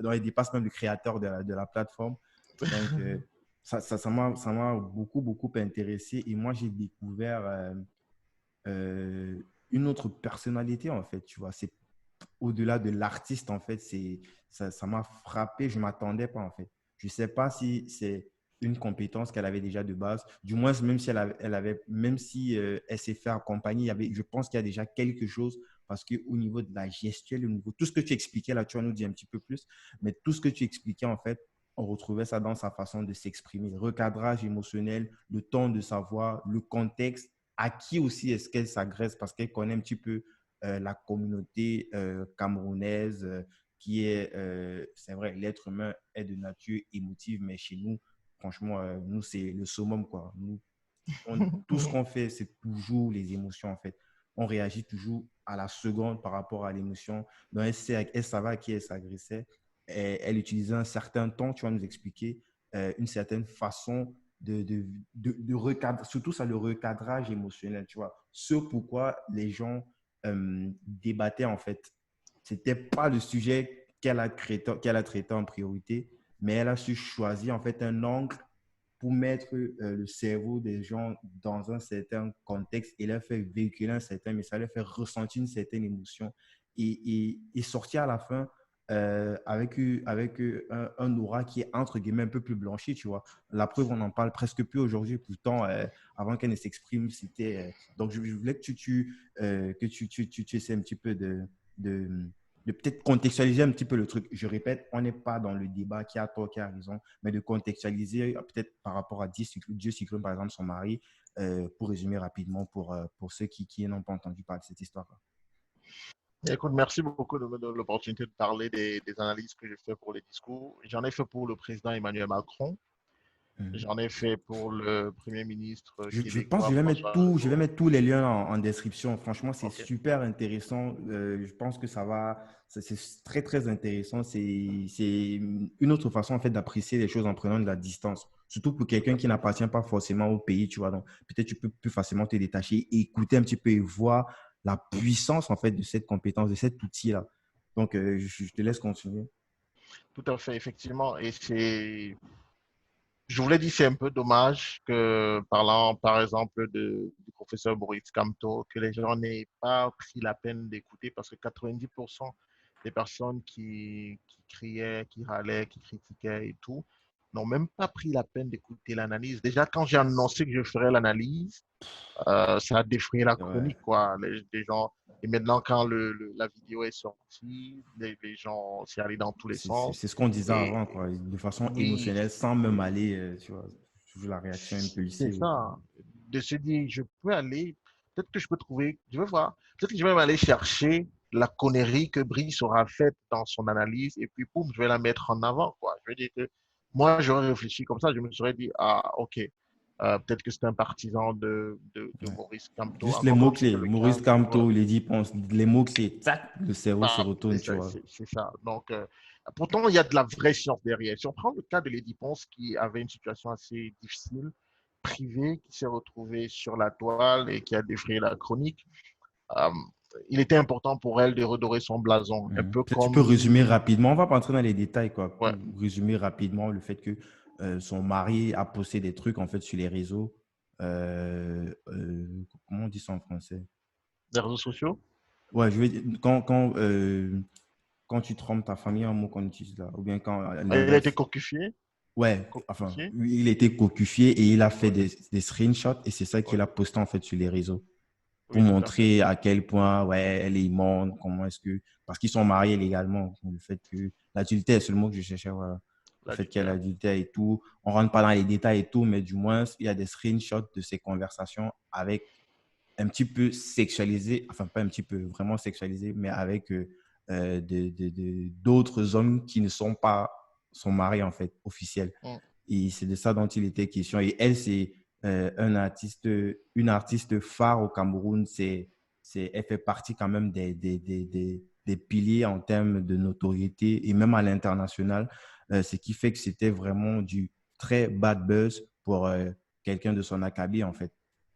donc il dépasse même le créateur de la plateforme. Donc, ça m'a beaucoup, beaucoup intéressé et moi, j'ai découvert une autre personnalité, en fait, tu vois. C'est au-delà de l'artiste, en fait, ça m'a frappé. Je ne m'attendais pas, en fait. Je ne sais pas si c'est une compétence qu'elle avait déjà de base. Du moins, même si même si elle s'est fait accompagner, je pense qu'il y a déjà quelque chose parce qu'au niveau de la gestuelle, au niveau tout ce que tu expliquais là, tu vas nous dire un petit peu plus, mais tout ce que tu expliquais, en fait, on retrouvait ça dans sa façon de s'exprimer. Le recadrage émotionnel, le ton de sa voix, le contexte, à qui aussi est-ce qu'elle s'agresse parce qu'elle connaît un petit peu la communauté camerounaise qui est, c'est vrai, l'être humain est de nature émotive, mais chez nous, franchement, nous, c'est le summum, quoi. Tout ce qu'on fait, c'est toujours les émotions, en fait. On réagit toujours à la seconde par rapport à l'émotion. Donc, elle savait à qui elle s'agressait. Elle utilisait un certain ton, tu vas nous expliquer, une certaine façon de recadrer, surtout ça, le recadrage émotionnel, tu vois. Ce pourquoi les gens débattaient, en fait. C'était pas le sujet qu'elle a traité en priorité, mais elle a su choisir, en fait, un angle pour mettre le cerveau des gens dans un certain contexte et leur faire véhiculer un certain message, leur faire ressentir une certaine émotion et sortir à la fin avec un aura qui est entre guillemets un peu plus blanchi, tu vois. La preuve, on n'en parle presque plus aujourd'hui. Pourtant, avant qu'elle ne s'exprime, c'était... donc, je voulais que tu essaies un petit peu de de peut-être contextualiser un petit peu le truc. Je répète, on n'est pas dans le débat qui a tort, qui a raison, mais de contextualiser peut-être par rapport à Dieu Cyclone, par exemple, son mari, pour résumer rapidement pour ceux qui n'ont pas entendu parler de cette histoire. Écoute, merci beaucoup de me donner l'opportunité de parler des analyses que j'ai fait pour les discours. J'en ai fait pour le président Emmanuel Macron. Mhm. J'en ai fait pour le Premier ministre Je pense que québécois François je vais Legault. mettre tous les liens en description. Franchement, c'est OK. super intéressant. Je pense que c'est très, très intéressant. C'est une autre façon, en fait, d'apprécier les choses en prenant de la distance. Surtout pour Tout quelqu'un à qui fait. n'appartient pas forcément au pays, tu vois. Donc, peut-être tu peux plus facilement te détacher, écouter un petit peu et voir la puissance, en fait, de cette compétence, de cet outil-là. Donc, je te laisse continuer. Tout à fait, effectivement. Et je voulais dire, c'est un peu dommage que, parlant par exemple du professeur Boris Kamto, que les gens n'aient pas pris la peine d'écouter parce que 90% des personnes qui criaient, qui râlaient, qui critiquaient et tout, n'ont même pas pris la peine d'écouter l'analyse. Déjà, quand j'ai annoncé que je ferais l'analyse, ça a défrayé la Ouais. chronique, quoi. Les gens, et maintenant, quand la vidéo est sortie, les gens s'y allaient dans tous les sens. C'est ce qu'on disait Et avant, quoi, de façon oui, émotionnelle, sans même aller, tu vois, toujours la réaction c'est impulsive. ça. De se dire, je peux aller, peut-être que je peux trouver, je vais voir, peut-être que je vais même aller chercher la connerie que Brice aura faite dans son analyse et puis, boum, je vais la mettre en avant, quoi. Je veux dire que moi, j'aurais réfléchi comme ça, je me serais dit, ah, ok, peut-être que c'est un partisan de Ouais. Maurice Kamto, Juste les encore comme mots-clés, c'était le Maurice cas. Voilà. Kamto, Lady Ponce, les mots-clés, tac, le cerveau se Bam, retourne, tu vois. c'est ça. Donc, pourtant, il y a de la vraie science derrière. Si on prend le cas de Lady Ponce, qui avait une situation assez difficile, privée, qui s'est retrouvée sur la toile et qui a défrayé la chronique, euh, il était important pour elle de redorer son blason. Un Mhm. peu Peut-être tu peux comme, résumer rapidement, on va pas entrer dans les détails, quoi, ouais, pour résumer rapidement le fait que son mari a posté des trucs, en fait, sur les réseaux. Comment on dit ça en français? les réseaux sociaux. Ouais, je vais dire, quand tu trompes ta famille, un mot qu'on utilise là, ou bien quand Elle a été l'inverse. coquifiée. Ouais, enfin, Coquifiée. il était cocufié et il a fait Ouais, des screenshots et c'est ça ouais, qu'il a posté en fait sur les réseaux pour oui, tout à fait. montrer à quel point, ouais, elle est immonde, comment est-ce que, parce qu'ils sont mariés légalement, le fait que l'adultère, c'est le mot que je cherchais, voilà, le fait qu'elle a L'adultère. l'adultère et tout, on rentre pas dans les détails et tout, mais du moins, il y a des screenshots de ces conversations avec un petit peu sexualisé, enfin pas un petit peu, vraiment sexualisé, mais avec d'autres hommes qui ne sont pas son mari en fait, officiel. Mm, Et c'est de ça dont il était question. Et elle, c'est une artiste phare au Cameroun. Elle fait partie quand même des piliers en termes de notoriété et même à l'international, ce qui fait que c'était vraiment du très bad buzz pour quelqu'un de son acabit en fait.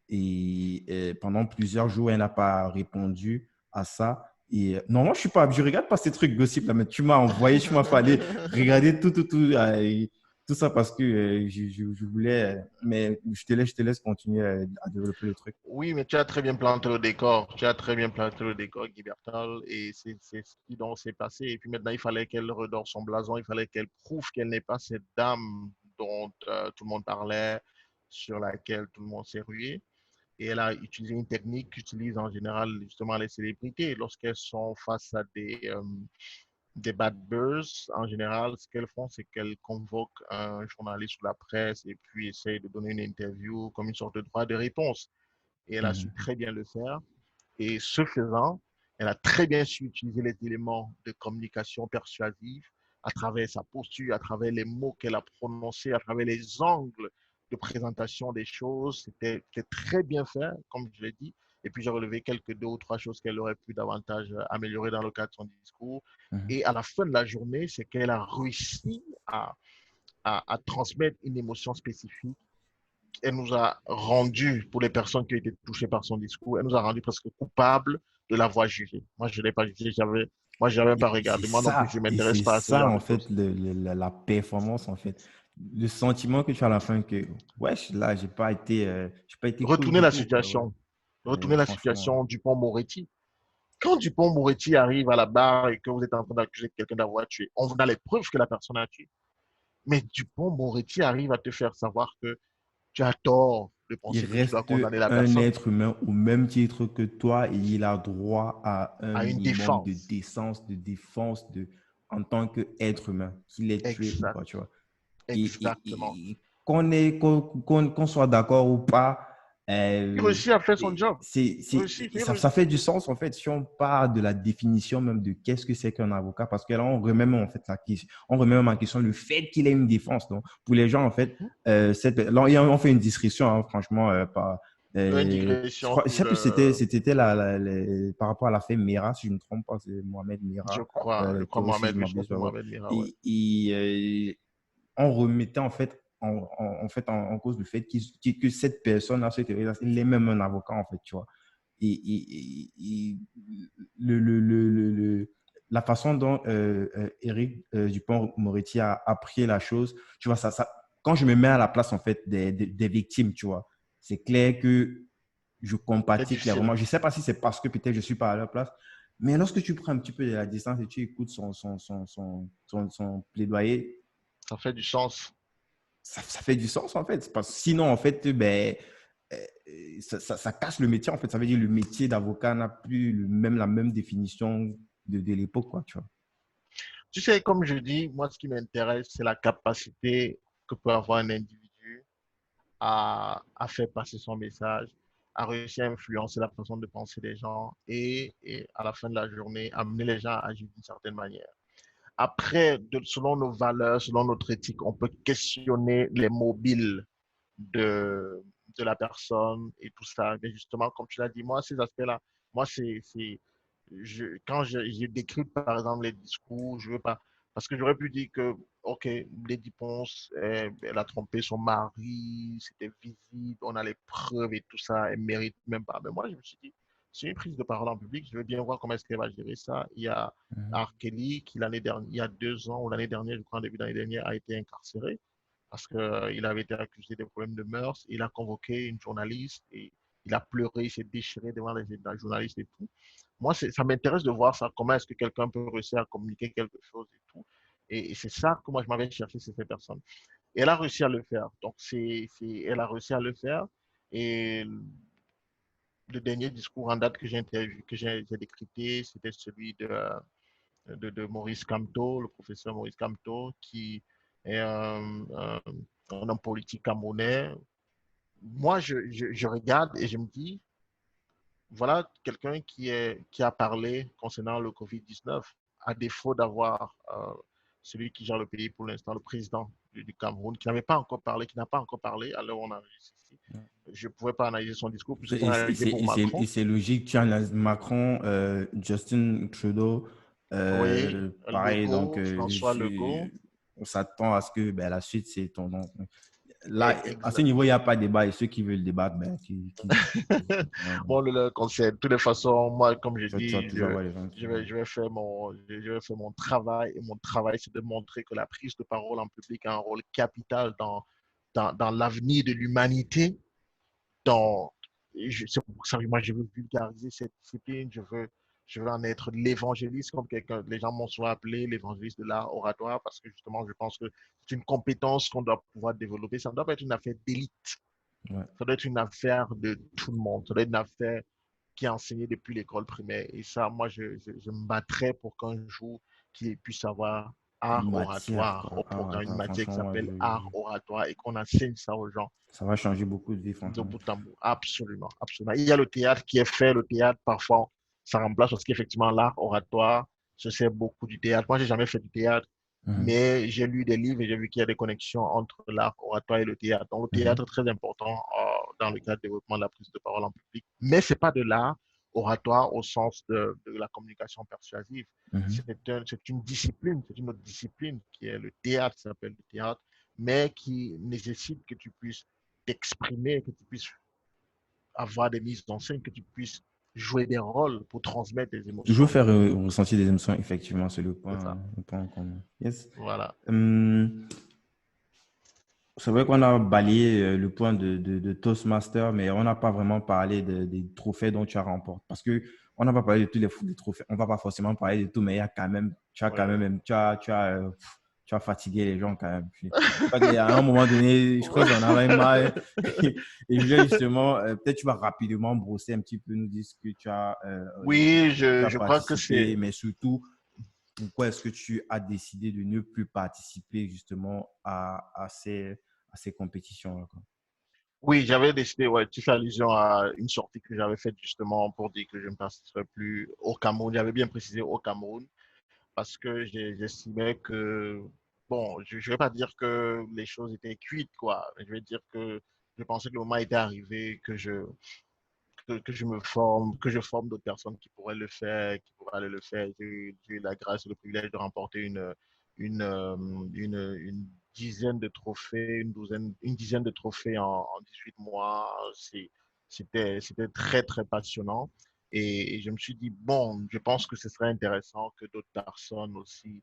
Et pendant plusieurs jours, elle n'a pas répondu à ça. Et non, moi, je suis pas, je regarde pas ces trucs gossip là, mais tu m'as envoyé, tu m'as fallu regarder tout ça parce que je voulais, mais je te laisse continuer à développer le truc. Oui, mais tu as très bien planté le décor. Tu as très bien planté le décor, Guy Bertal, et c'est ce qui donc s'est passé. Et puis maintenant, il fallait qu'elle redore son blason, il fallait qu'elle prouve qu'elle n'est pas cette dame dont tout le monde parlait, sur laquelle tout le monde s'est rué. Et elle a utilisé une technique qu'utilisent en général justement les célébrités lorsqu'elles sont face à des bad buzz. En général, ce qu'elles font, c'est qu'elles convoquent un journaliste ou la presse et puis essayent de donner une interview comme une sorte de droit de réponse. Et elle a su Mhm. très bien le faire. Et ce faisant, elle a très bien su utiliser les éléments de communication persuasive à travers sa posture, à travers les mots qu'elle a prononcés, à travers les angles de présentation des choses. C'était très bien fait, comme je l'ai dit. Et puis j'ai relevé quelques deux ou trois choses qu'elle aurait pu davantage améliorer dans le cadre de son discours. Mhm. Et à la fin de la journée, c'est qu'elle a réussi à transmettre une émotion spécifique. Elle nous a rendu, pour les personnes qui ont été touchées par son discours, elle nous a rendu presque coupables de l'avoir jugée. Moi, je ne l'ai pas jugée, moi, je n'avais pas regardé. Moi non plus, je ne Et m'intéresse c'est pas à ce ça, genre en de fait, choses. la performance, en fait. Le sentiment que tu as à la fin que, ouais, là, j'ai pas été cool Retournez du la tout, quoi, ouais. situation. Mais Retournez la franchement, situation Dupont-Moretti. Quand Dupont-Moretti arrive à la barre et que vous êtes en train d'accuser quelqu'un d'avoir tué, on vous a les preuves que la personne a tué. Mais Dupont-Moretti arrive à te faire savoir que tu as tort, de Il penser que tu dois reste condamner la un personne être humain au même titre que toi et il a droit à un à une minimum de défense. décence, de défense en tant qu'être humain, qu'il est tué ou Exact, pas, tu vois. exactement. Qu'on soit d'accord ou pas, Il euh, réussit à faire son job. Il réussit, il ça fait réussit. du sens en fait si on parle de la définition même de qu'est-ce que c'est qu'un avocat, parce que là on remet même en fait on remet même en question le fait qu'il ait une défense. Donc pour les gens en fait, Mhm. là on fait une description hein, franchement par Une je digression ne pour sais plus si le, c'était par rapport à l'affaire Mira, si je ne me trompe pas, c'est Mohamed Mira, je crois si je Mohamed, oui, je pense m'abuse. que Ouais, ouais. Mohamed Mira, ouais. On remettait en fait en cause le fait que cette personne, il est même un avocat en fait, tu vois. Et la façon dont Éric Dupond-Moretti a pris la chose, tu vois, quand je me mets à la place en fait des victimes, tu vois, c'est clair que je C'est compatis difficile. clairement. Je ne sais pas si c'est parce que peut-être je ne suis pas à leur place, mais lorsque tu prends un petit peu de la distance et tu écoutes son plaidoyer, Ça fait du sens. ça fait du sens en fait. Parce que sinon, en fait, ben, ça casse le métier en fait. Ça veut dire que le métier d'avocat n'a plus la même définition de l'époque, quoi, tu vois. Tu sais, comme je dis, moi, ce qui m'intéresse, c'est la capacité que peut avoir un individu à faire passer son message, à réussir à influencer la façon de penser des gens et à la fin de la journée, amener les gens à agir d'une certaine manière. Après, selon nos valeurs, selon notre éthique, on peut questionner les mobiles de, de la personne et tout ça. Mais justement, comme tu l'as dit, moi, ces aspects-là, moi, quand j'ai décrit, par exemple, les discours, je veux pas, parce que j'aurais pu dire que, OK, Lady Ponce, elle a trompé son mari, c'était visible, on a les preuves et tout ça, elle mérite même pas. Mais moi, je me suis dit, c'est une prise de parole en public, je veux bien voir comment est-ce qu'elle va gérer ça. Il y a Mhm. R. Kelly, qui l'année dernière, il y a 2 ans, ou l'année dernière, je crois, en début d'année dernière, a été incarcéré parce qu'il avait été accusé de problèmes de mœurs. Il a convoqué une journaliste et il a pleuré, il s'est déchiré devant la journaliste et tout. Moi, ça m'intéresse de voir ça, comment est-ce que quelqu'un peut réussir à communiquer quelque chose et tout. Et c'est ça que moi, je m'avais cherché chez cette personne. Et elle a réussi à le faire. Donc, elle a réussi à le faire. Et le dernier discours en date que j'ai décrypté, c'était celui de Maurice Kamto, le professeur Maurice Kamto, qui est un homme politique camerounais. Moi, je regarde et je me dis, voilà quelqu'un qui a parlé concernant le Covid-19, à défaut d'avoir celui qui gère le pays pour l'instant, le président du Cameroun, qui n'avait pas encore parlé, qui n'a pas encore parlé, alors on enregistre ici. Je ne pouvais pas analyser son discours puisque c'est analysé pour Et Macron. c'est logique. Tu as Macron, Justin Trudeau, Oui, pareil. Donc, Legault, François Legault. on s'attend à ce que ben, la suite, c'est ton nom. Là, à ce Exact. niveau, il n'y a pas de débat et ceux qui veulent débattre, ben, ouais, Bon, le conseil. De toutes les façons, moi, comme je tu vas dis, toujours avoir les gens qui vont. je vais faire je vais faire mon travail. Et mon travail, c'est de montrer que la prise de parole en public a un rôle capital dans l'avenir de l'humanité. C'est pour ça que moi, je veux vulgariser cette discipline. Je veux en être l'évangéliste, comme les gens m'ont souvent appelé l'évangéliste de l'art oratoire, parce que justement, je pense que c'est une compétence qu'on doit pouvoir développer. Ça ne doit pas être une affaire d'élite. Ouais. Ça doit être une affaire de tout le monde. Ça doit être une affaire qui est enseignée depuis l'école primaire. Et ça, moi, je me battrais pour qu'un jour, qu'il puisse avoir art Une matière, oratoire quoi. au Ah, programme, une attends, matière qui franchement, s'appelle art oratoire et qu'on enseigne ça aux gens ça va changer beaucoup de vie, de franchement. bout en bout. Absolument, absolument. Il y a le théâtre qui est fait. Le théâtre, parfois, ça remplace parce qu'effectivement, l'art oratoire se sert beaucoup du théâtre. Moi, j'ai jamais fait du théâtre, Mhm. mais j'ai lu des livres et j'ai vu qu'il y a des connexions entre l'art oratoire et le théâtre. Donc, le théâtre Mhm. est très important dans le cadre du développement de la prise de parole en public. Mais c'est pas de l'art oratoire au sens de la communication persuasive. Mhm. C'est une discipline, c'est une autre discipline qui est le théâtre, qui s'appelle le théâtre, mais qui nécessite que tu puisses t'exprimer, que tu puisses avoir des mises en scène, que tu puisses jouer des rôles pour transmettre des Toujours émotions. faire ressentir des émotions, effectivement, c'est C'est ça. le point commun. Yes. Voilà. Hum, c'est vrai qu'on a balayé le point de Toastmaster, mais on n'a pas vraiment parlé des trophées dont tu as remporté. Parce que on n'a pas parlé de tous les trophées. On ne va pas forcément parler de tout, mais il y a quand même, tu as quand Ouais. même, tu vas fatiguer les gens quand même. À un moment donné, je crois que j'en avais marre. Et je voulais justement, peut-être tu vas rapidement brosser un petit peu, nous dire ce que Oui, tu as je crois que participé, c'est. mais surtout, pourquoi est-ce que tu as décidé de ne plus participer justement à ces compétitions-là, quoi? Oui, j'avais décidé, ouais, tu fais allusion à une sortie que j'avais faite justement pour dire que je ne participerai plus au Cameroun. J'avais bien précisé au Cameroun parce que j'estimais que, bon, je ne vais pas dire que les choses étaient cuites, quoi. Je vais dire que je pensais que le moment était arrivé, que je me forme, que je forme d'autres personnes qui pourraient le faire, qui pourraient aller le faire. J'ai eu la grâce et le privilège de remporter une, euh, une dizaine de trophées, une dizaine de trophées en 18 mois. C'était très, très passionnant. Et je me suis dit, bon, je pense que ce serait intéressant que d'autres personnes aussi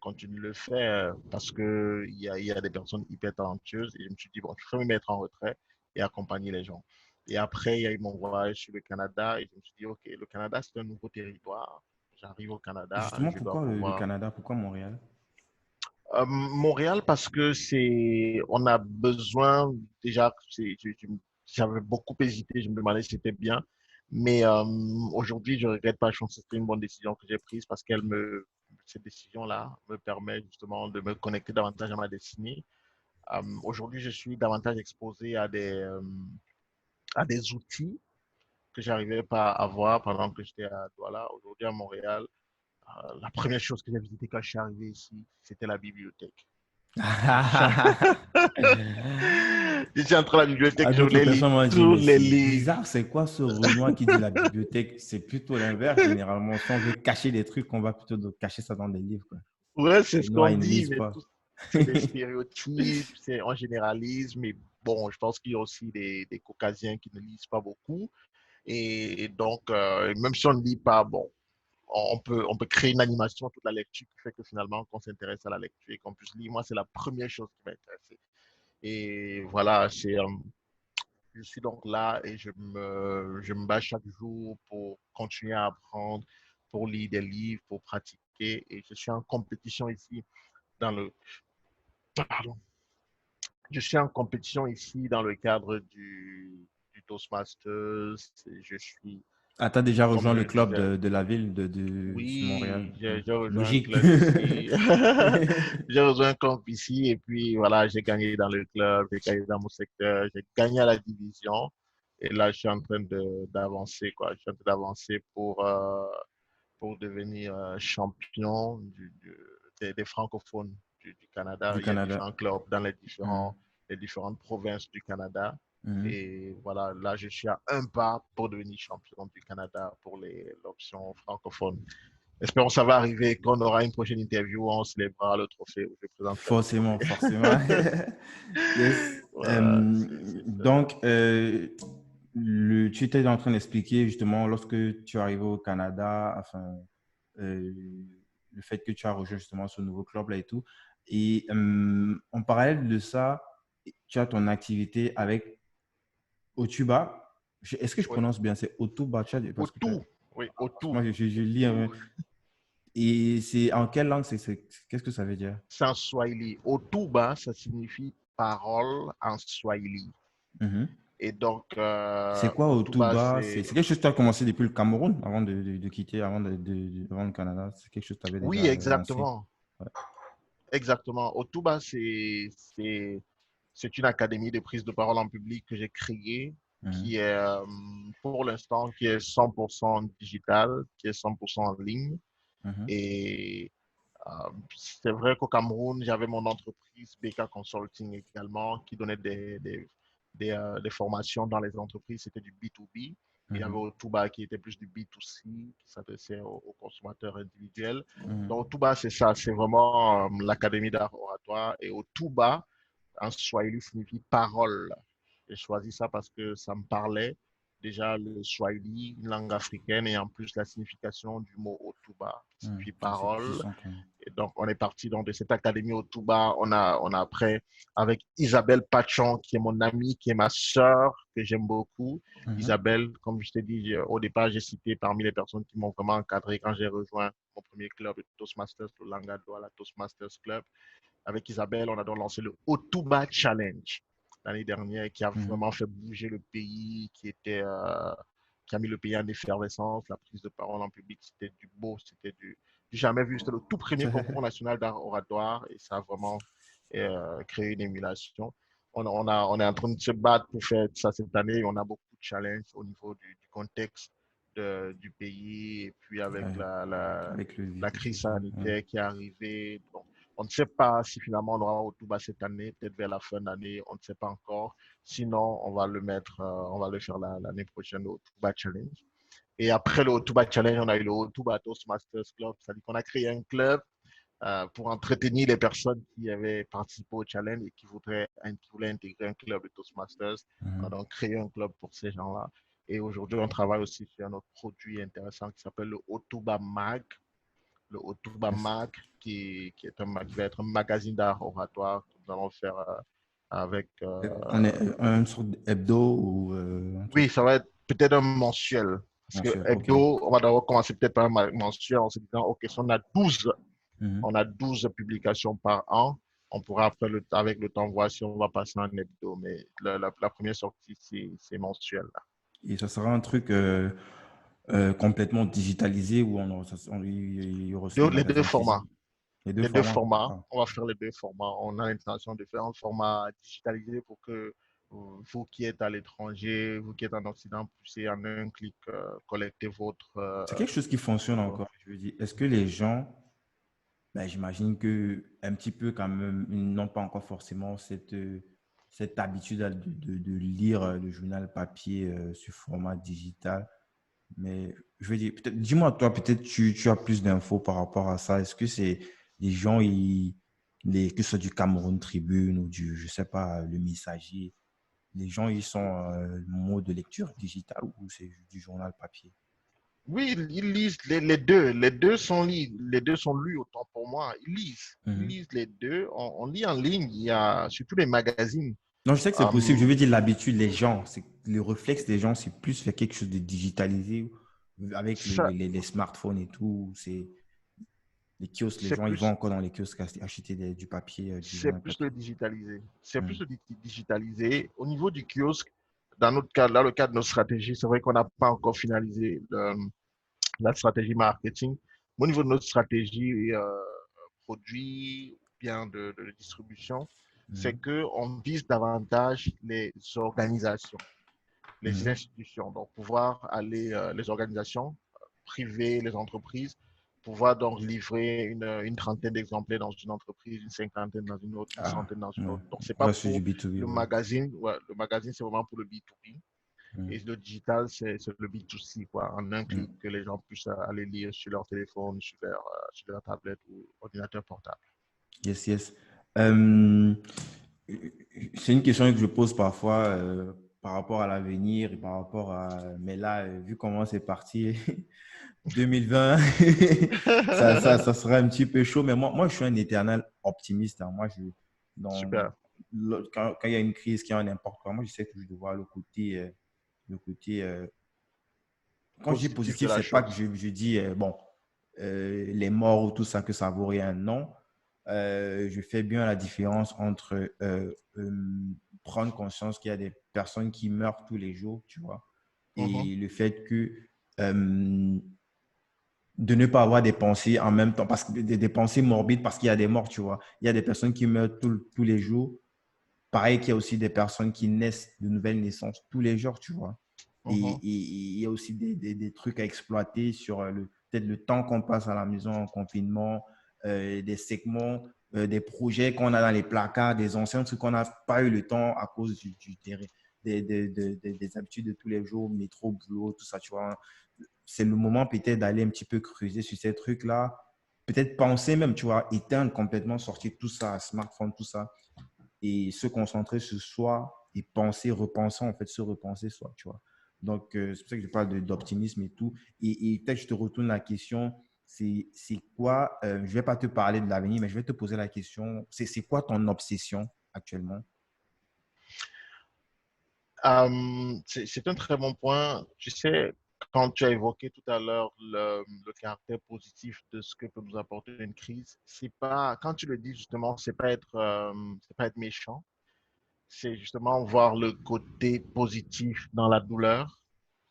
continuent de le faire parce il y a des personnes hyper talentueuses. Et je me suis dit, bon, je vais me mettre en retrait et accompagner les gens. Et après, il y a eu mon voyage sur le Canada et je me suis dit, OK, le Canada, c'est un nouveau territoire. J'arrive au Canada, Justement, je dois pourquoi le pouvoir. Canada? Pourquoi Montréal? Montréal, parce que on a besoin, déjà, j'avais beaucoup hésité, je me demandais si c'était bien. Mais aujourd'hui, je ne regrette pas, je pense que c'était une bonne décision que j'ai prise parce cette décision-là me permet justement de me connecter davantage à ma destinée. Aujourd'hui, je suis davantage exposé à des outils que j'arrivais pas à voir pendant que j'étais à Douala. Aujourd'hui, à Montréal, la première chose que j'ai visitée quand je suis arrivé ici, c'était la bibliothèque. Je suis, je suis entré à la bibliothèque, À je d'autres voulais lire personnes m'ont dit, tous mais les c'est livres. bizarre, c'est quoi ce Renoir qui dit la bibliothèque? C'est plutôt l'inverse, généralement. Si on veut cacher des trucs, on va plutôt cacher ça dans des livres, quoi. Ouais, c'est Les ce Noirs, qu'on ils ne dit, lisent mais pas. c'est des stéréotypes, c'est en généralisme. Mais bon, je pense qu'il y a aussi des Caucasiens qui ne lisent pas beaucoup. Et donc, même si on ne lit pas, bon, on peut créer une animation, toute la lecture qui fait que finalement, qu'on s'intéresse à la lecture et qu'on puisse lire. Moi, c'est la première chose qui m'a intéressé. Et voilà, je suis donc là et je me bats chaque jour pour continuer à apprendre, pour lire des livres, pour pratiquer. Et je suis en compétition ici dans le, pardon, je suis en compétition ici dans le cadre du Toastmasters. Je suis, Ah, t'as déjà comme rejoint je le le club disais, de la ville sur Montréal. oui, j'ai rejoint un Logique. club ici. J'ai rejoint un club ici et puis voilà, j'ai gagné dans le club, j'ai gagné dans mon secteur, j'ai gagné à la division. Et là, je suis en train d'avancer, quoi. Je suis en train d'avancer pour devenir champion des francophones du Canada. Du Il y a Canada. différents clubs dans Mhm. les différentes provinces du Canada. Mhm. Et voilà, là, je suis à un pas pour devenir champion du Canada pour l'option francophone. Espérons que ça va arriver, qu'on aura une prochaine interview où on célébrera le trophée, où je présenterai le Forcément, trophée. forcément. Yes. Voilà, c'est ça. Donc, tu étais en train d'expliquer justement lorsque tu es arrivé au Canada, enfin, euh, le fait que tu as rejoint justement ce nouveau club-là et tout. Et en parallèle de ça, tu as ton activité avec Otuba. Est-ce que je Oui. prononce bien? C'est Otuba, Au parce que, tout, oui, au parce que tout, moi, je au lis. tout. Et c'est en quelle langue? Qu'est-ce que ça veut dire? C'est en Swahili. Otuba, ça signifie parole en Swahili. Mhm. Et donc, C'est quoi Otuba, Otuba? C'est c'est. quelque chose que tu as commencé depuis le Cameroun avant de quitter, avant le Canada. C'est quelque chose que tu avais Oui, déjà lancé. exactement. Ouais. Exactement. Otuba, c'est une académie de prise de parole en public que j'ai créée, Mhm. qui est, pour l'instant, qui est 100% digital, qui est 100% en ligne. Mhm. Et c'est vrai qu'au Cameroun, j'avais mon entreprise BK Consulting également, qui donnait des formations dans les entreprises. C'était du B2B. Et il y avait Mhm. Otuba qui était plus du B2C, qui s'adressait aux consommateurs individuels. Mhm. Donc, Otuba, c'est ça, c'est vraiment l'académie d'art oratoire. Et Otuba, en Swahili, signifie parole. J'ai choisi ça parce que ça me parlait. déjà le Swahili, une langue africaine, et en plus la signification du mot Otuba, qui signifie Ça, c'est parole. puissant quand même. Et donc, on est parti donc, de cette académie Otuba. On a après, avec Isabelle Pachon, qui est mon amie, qui est ma sœur, que j'aime beaucoup. Mhm. Isabelle, comme je t'ai dit, au départ, j'ai cité parmi les personnes qui m'ont vraiment encadré quand j'ai rejoint mon premier club, le Toastmasters, le Langadoa, Toastmasters Club. Avec Isabelle, on a donc lancé le Otuba Challenge l'année dernière, qui a Mhm. vraiment fait bouger le pays, qui a mis le pays en effervescence. La prise de parole en public, c'était du beau, c'était du jamais vu. C'était le tout premier concours national d'art oratoire et ça a vraiment créé une émulation. On est en train de se battre pour faire ça cette année. On a beaucoup de challenges au niveau du contexte du pays et puis avec Ouais, avec la crise ouais. sanitaire qui est arrivée. Bon, on ne sait pas si finalement on aura Otuba cette année, peut-être vers la fin d'année, on ne sait pas encore. Sinon, on va le faire l'année prochaine, le Otuba Challenge. Et après le Otuba Challenge, on a eu le Otuba Toastmasters Club, c'est-à-dire qu'on a créé un club pour entretenir les personnes qui avaient participé au challenge et qui voulaient intégrer un club de Toastmasters. On a Mhm. donc créé un club pour ces gens-là. Et aujourd'hui, on travaille aussi sur un autre produit intéressant qui s'appelle le Otuba Mag. Le Otuba Yes. Mag, qui va être un magazine d'art oratoire que nous allons faire avec. On est un sorte d'hebdo ou un truc Oui, ça va être peut-être un mensuel. Parce que mensuel. Ok. hebdo, on va d'abord commencer peut-être par un mensuel en se disant, OK, si Mhm. on a 12 publications par an, on pourra après, avec le temps, voir si on va passer en hebdo. Mais la première sortie, c'est mensuel. Là. Et ça sera un truc complètement digitalisé où il y aura aussi le Les deux magasin formats. physique. Les deux Les deux formats. formats, Ah. on va faire les deux formats. On a l'intention de faire un format digitalisé pour que vous qui êtes à l'étranger, vous qui êtes en Occident, puissiez en un clic collecter C'est quelque chose qui fonctionne votre- encore. Je veux dire, est-ce que les gens, ben, j'imagine que un petit peu quand même, ils n'ont pas encore forcément cette habitude de lire le journal papier sur format digital. Mais je veux dire, peut-être, dis-moi, toi, peut-être tu as plus d'infos par rapport à ça. Est-ce que c'est les gens, que ce soit du Cameroun Tribune ou du, je sais pas, le Messager, les gens, ils sont mode de lecture digitale ou c'est du journal papier? Oui, ils lisent les deux. Les deux sont lus. Les deux sont lus autant pour moi. Ils lisent. Ils Mhm. lisent les deux. On lit en ligne. Il y a surtout les magazines. Non, je sais que c'est possible. Je Euh, veux dire, l'habitude, les gens, c'est le réflexe des gens, c'est plus faire quelque chose de digitalisé avec ça, les smartphones et tout. C'est les kiosques, les c'est gens, ils vont plus encore dans les kiosques acheter du papier, du C'est journal plus le papier. digitalisé. C'est plus Mhm. le digitalisé. Au niveau du kiosque, dans notre cas, dans le cadre de nos stratégies, c'est vrai qu'on n'a pas encore finalisé la stratégie marketing. Au niveau de notre stratégie produit ou bien de distribution, c'est Mhm. qu'on vise davantage les organisations, les Mhm. institutions. Donc, pouvoir aller, les organisations privées, les entreprises, pouvoir donc livrer une trentaine d'exemplaires dans une entreprise, une cinquantaine dans une autre, une Ah, centaine dans une ouais. autre. Donc, c'est pas Ouais, c'est du pour B2B, le ouais. magazine. Ouais, le magazine, c'est vraiment pour le B2B. Et Mhm. le digital, c'est le B2C, quoi. En un clic, Mhm. que les gens puissent aller lire sur leur téléphone, sur leur tablette ou ordinateur portable. Yes, yes. Euh, c'est une question que je pose parfois par rapport à l'avenir et par rapport à... Mais là, vu comment c'est parti, 2020, ça serait un petit peu chaud. Mais moi, je suis un éternel optimiste. Hein. Moi, Super. quand il y a une crise, qu'il y a n'importe quoi, moi, j'essaie toujours de voir le côté quand je dis Positif de positif, la c'est pas que chose. je dis, bon, les morts ou tout ça, que ça vaut rien. Non. Je fais bien la différence entre prendre conscience qu'il y a des personnes qui meurent tous les jours, tu vois, Mhm, et le fait que euh, de ne pas avoir des pensées en même temps, parce que des pensées morbides parce qu'il y a des morts, tu vois. Il y a des personnes qui meurent tous les jours. Pareil qu'il y a aussi des personnes qui naissent de nouvelles naissances tous les jours, tu vois. mhm, Il y a aussi des trucs à exploiter sur peut-être le temps qu'on passe à la maison en confinement, des segments, des projets qu'on a dans les placards, des anciens trucs qu'on n'a pas eu le temps à cause des habitudes de tous les jours, métro, boulot, tout ça, tu vois. C'est le moment peut-être d'aller un petit peu creuser sur ces trucs-là. Peut-être penser même, tu vois, éteindre complètement, sortir tout ça, smartphone, tout ça et se concentrer sur soi et penser, repenser, en fait, se repenser soi, tu vois. Donc, c'est pour ça que je parle d'optimisme et tout. Et peut-être je te retourne la question, c'est quoi, je ne vais pas te parler de l'avenir, mais je vais te poser la question, c'est quoi ton obsession actuellement? C'est un très bon point. Tu sais, quand tu as évoqué tout à l'heure le caractère positif de ce que peut nous apporter une crise, c'est pas, quand tu le dis justement, c'est pas être méchant, c'est justement voir le côté positif dans la douleur,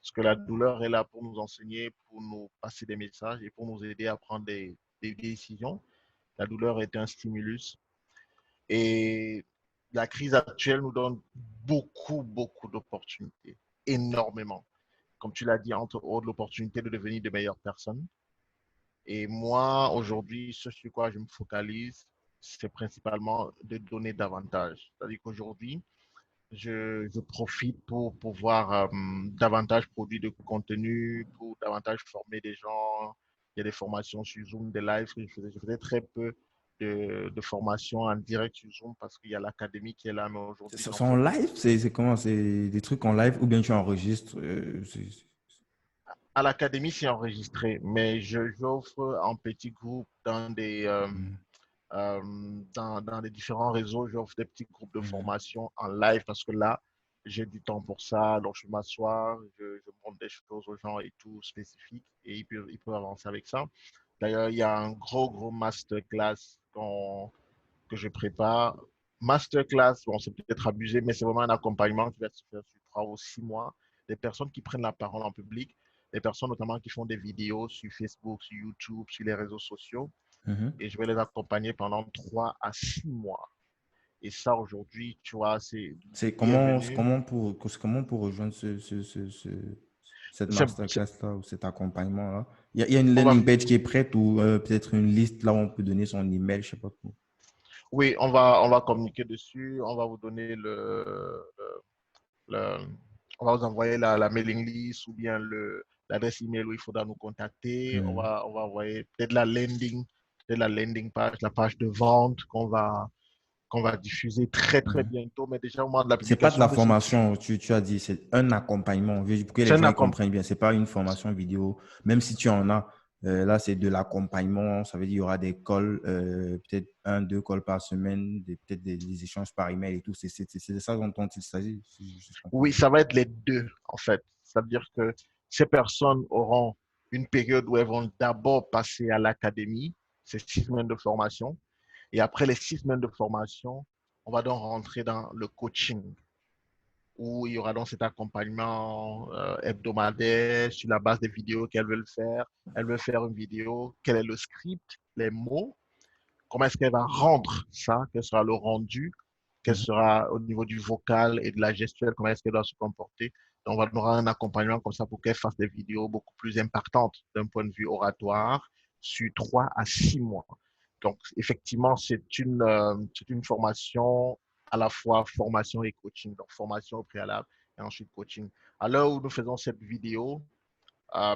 parce que la douleur est là pour nous enseigner, pour nous passer des messages et pour nous aider à prendre des décisions. La douleur est un stimulus et la crise actuelle nous donne beaucoup d'opportunités, énormément. Comme tu l'as dit, entre autres, l'opportunité de devenir de meilleures personnes. Et moi, aujourd'hui, ce sur quoi je me focalise, c'est principalement de donner davantage. C'est-à-dire qu'aujourd'hui, je profite pour pouvoir davantage produire de contenu, pour davantage former des gens. Il y a des formations sur Zoom, des lives que je faisais. Je faisais très peu de formations en direct sur Zoom parce qu'il y a l'académie qui est là, mais aujourd'hui, C'est j'en en fais live? beaucoup. C'est comment? C'est des trucs en live ou bien tu enregistres? À l'académie, c'est enregistré, mais j'offre en petits groupes Mhm, dans les différents réseaux, j'offre des petits groupes de mhm. formation en live parce que là, j'ai du temps pour ça. Alors, je m'assois, je montre des choses aux gens et tout spécifiques et ils peuvent avancer avec ça. D'ailleurs, il y a un gros masterclass que je prépare. Masterclass, bon, c'est peut-être abusé, mais c'est vraiment un accompagnement qui va se faire sur 3 ou 6 mois. Des personnes qui prennent la parole en public, des personnes notamment qui font des vidéos sur Facebook, sur YouTube, sur les réseaux sociaux Mhm. et je vais les accompagner pendant 3 à 6 mois. Et ça, aujourd'hui, tu vois, c'est C'est bienvenu. c'est comment pour rejoindre cette C'est- c'est- masterclass-là ou cet accompagnement-là? Il y a une on va, landing page qui est prête ou peut-être une liste là où on peut donner son email, je sais pas trop. oui, on va communiquer dessus. On va vous donner le- on va vous envoyer la mailing list ou bien l'adresse email où il faudra nous contacter. Mhm. On va envoyer peut-être la landing page, la page de vente qu'on va diffuser très Mhm. bientôt. Mais déjà, au moment de la C'est pas de publication la de cette, formation, tu as dit, c'est un accompagnement. Pour que les c'est un gens ils accompagnement. comprennent bien, c'est pas une formation vidéo. Même si tu en as, là, c'est de l'accompagnement. Ça veut dire qu'il y aura des calls, peut-être un, deux calls par semaine, peut-être des échanges par email et tout. C'est de ça dont il s'agit, si je comprends Oui, bien. ça va être les deux, en fait. C'est-à-dire que ces personnes auront une période où elles vont d'abord passer à l'académie, c'est 6 semaines de formation. Et après les 6 semaines de formation, on va donc rentrer dans le coaching, où il y aura donc cet accompagnement hebdomadaire sur la base des vidéos qu'elles veulent faire. Elles veulent faire une vidéo, quel est le script, les mots, comment est-ce qu'elle va rendre ça, quel sera le rendu, quel Mhm. sera au niveau du vocal et de la gestuelle, comment est-ce qu'elle doit se comporter. Donc, on va aura un accompagnement comme ça pour qu'elle fasse des vidéos beaucoup plus impactantes d'un point de vue oratoire sur 3 à 6 mois. Donc, effectivement, c'est une formation à la fois formation et coaching. Donc, formation au préalable et ensuite coaching. À l'heure où nous faisons cette vidéo, euh,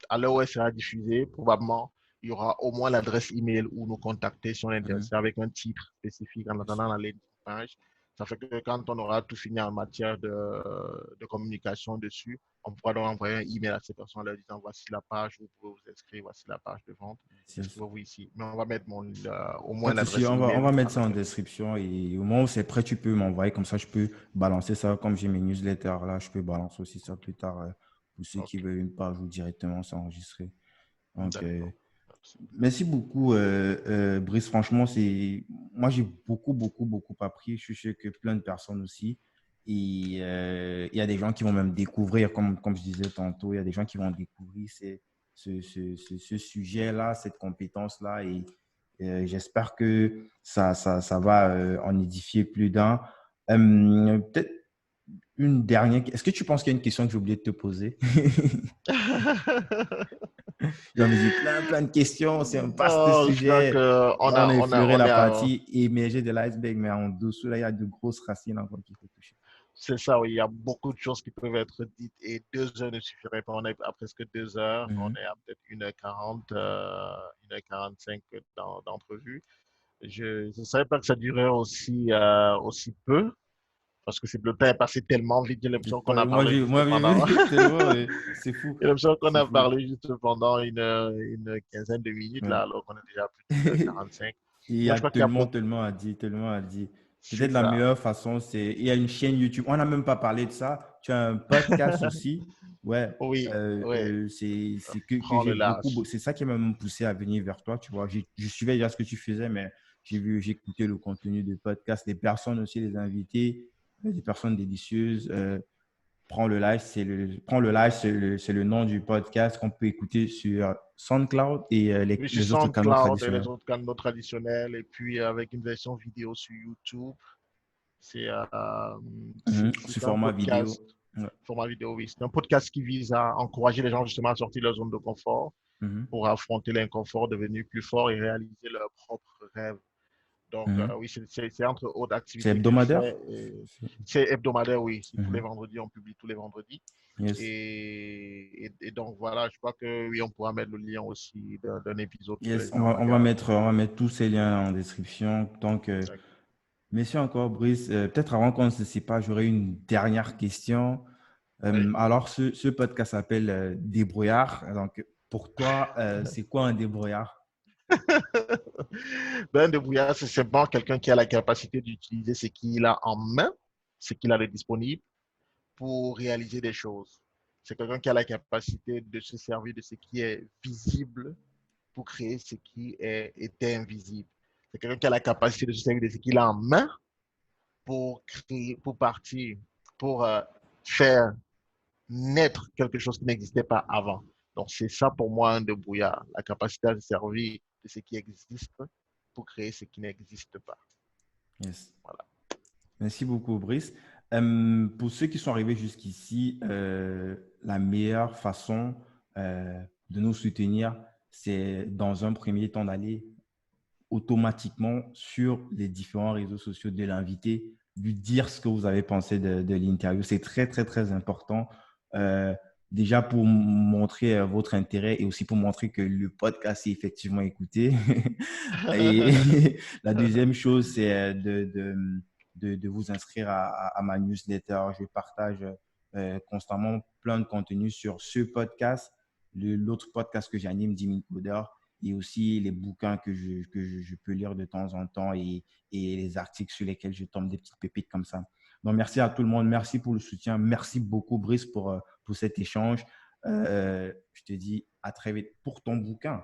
à l'heure où elle sera diffusée, probablement, il y aura au moins l'adresse email où nous contacter si on est Mhm. intéressé avec un titre spécifique en attendant la landing page. Ça fait que quand on aura tout fini en matière de communication dessus, on pourra donc envoyer un email à ces personnes leur disant voici la page, vous pouvez vous inscrire, voici la page de vente, Yes. inscrivez-vous ici. Mais on va mettre au Pas moins de souci, l'adresse on email va mettre en ça en attendant. description et au moment où c'est prêt, tu peux m'envoyer comme ça, je peux balancer ça comme j'ai mes newsletters là, je peux balancer aussi ça plus tard pour ceux qui Ok, veulent une page ou directement s'enregistrer. Donc, d'accord. merci beaucoup, Brice. Franchement, moi, j'ai beaucoup appris. Je suis sûr que plein de personnes aussi. Et il y a des gens qui vont même découvrir, comme je disais tantôt, il y a des gens qui vont découvrir ce sujet-là, cette compétence-là. Et j'espère que ça va en édifier plus d'un. Peut-être une dernière. Est-ce que tu penses qu'il y a une question que j'ai oublié de te poser? Je me dis plein de questions. C'est un vaste Non, je crois sujet. que Là, on a effleuré on la est à, partie émergée de l'iceberg, mais en dessous, là, il y a de grosses racines encore qu'il faut toucher. c'est ça, oui, il y a beaucoup de choses qui peuvent être dites et 2 heures ne suffiraient pas. On est à presque 2 heures, on Mhm. est à peut-être 1h40, 1h45 d'entrevue. Je ne savais pas que ça durait aussi peu. parce que le temps est passé tellement vite. J'ai l'impression qu'on a Moi, parlé juste moi, pendant, tellement, ouais, c'est fou. j'ai l'impression qu'on C'est a fou. parlé juste pendant une quinzaine de minutes Ouais. là, alors qu'on est déjà à plus d'1h45. Il y Moi, a je crois qu'il y a tellement, beaucoup. tellement à dire, tellement à dire. C'est Peut-être la ça. meilleure façon, c'est, il y a une chaîne YouTube. On n'a même pas parlé de ça. Tu as un podcast aussi. Ouais. Oui, ouais, Que prends j'ai le beaucoup, large. c'est ça qui m'a même poussé à venir vers toi. Tu vois, je suivais déjà ce que tu faisais, mais j'ai écouté le contenu du podcast, les personnes aussi, les invités, des personnes délicieuses. Prends le live, c'est le nom du podcast qu'on peut écouter sur SoundCloud et Oui, sur les autres canaux SoundCloud et les traditionnels. autres canaux traditionnels, et puis avec une version vidéo sur YouTube. C'est Mhm. Sous c'est un format vidéo. podcast, Ouais. format vidéo, oui. C'est un podcast qui vise à encourager les gens justement à sortir de leur zone de confort Mhm. pour affronter l'inconfort, devenir plus fort et réaliser leurs propres rêves. Donc, Mhm. oui, c'est entre autres C'est activités que je hebdomadaire? fais. C'est hebdomadaire, oui. C'est tous les Mhm. vendredis, on publie tous les vendredis. Yes. Et donc, voilà, je crois que oui, on pourra mettre le lien aussi d'un épisode que les Yes, gens regardent. on va mettre tous ces liens en description. Donc, Exact. merci encore, Brice. Peut-être avant qu'on ne se sépare, j'aurais une dernière question. Oui. Alors, ce podcast s'appelle Débrouillard. Donc, pour toi, c'est quoi un débrouillard? Ben, un débrouillard, c'est simplement quelqu'un qui a la capacité d'utiliser ce qu'il a en main, ce qu'il a de disponible pour réaliser des choses. C'est quelqu'un qui a la capacité de se servir de ce qui est visible pour créer ce qui était invisible. C'est quelqu'un qui a la capacité de se servir de ce qu'il a en main pour créer, pour partir, pour faire naître quelque chose qui n'existait pas avant. Donc, c'est ça pour moi un débrouillard, la capacité à se servir de ce qui existe pour créer ce qui n'existe pas. Yes. Voilà. Merci beaucoup, Brice. Pour ceux qui sont arrivés jusqu'ici, la meilleure façon de nous soutenir, c'est dans un premier temps d'aller automatiquement sur les différents réseaux sociaux de l'invité, lui dire ce que vous avez pensé de l'interview. C'est très, très, très important. Euh, Déjà pour montrer votre intérêt et aussi pour montrer que le podcast est effectivement écouté. Et la deuxième chose, c'est de vous inscrire à ma newsletter. Je partage constamment plein de contenu sur ce podcast, l'autre podcast que j'anime, 10 000 codeurs, et aussi les bouquins je peux lire de temps en temps et les articles sur lesquels je tombe des petites pépites comme ça. Donc, merci à tout le monde. Merci pour le soutien. Merci beaucoup, Brice, pour cet échange. Je te dis à très vite pour ton bouquin.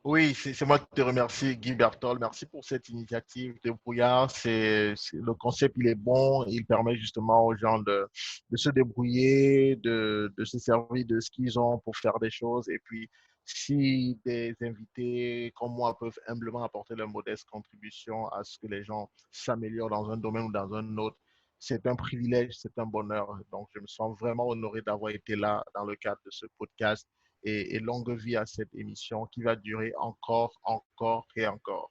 Oui, c'est moi qui te remercie, Guy Bertol. Merci pour cette initiative de brouillard. Le concept, il est bon. Il permet justement aux gens de se débrouiller, de se servir de ce qu'ils ont pour faire des choses. Et puis, si des invités comme moi peuvent humblement apporter leur modeste contribution à ce que les gens s'améliorent dans un domaine ou dans un autre, c'est un privilège, c'est un bonheur. Donc, je me sens vraiment honoré d'avoir été là dans le cadre de ce podcast et longue vie à cette émission qui va durer encore, encore et encore.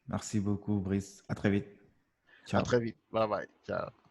Merci beaucoup, Brice. À très vite. À Ciao. très vite. Bye bye. Ciao.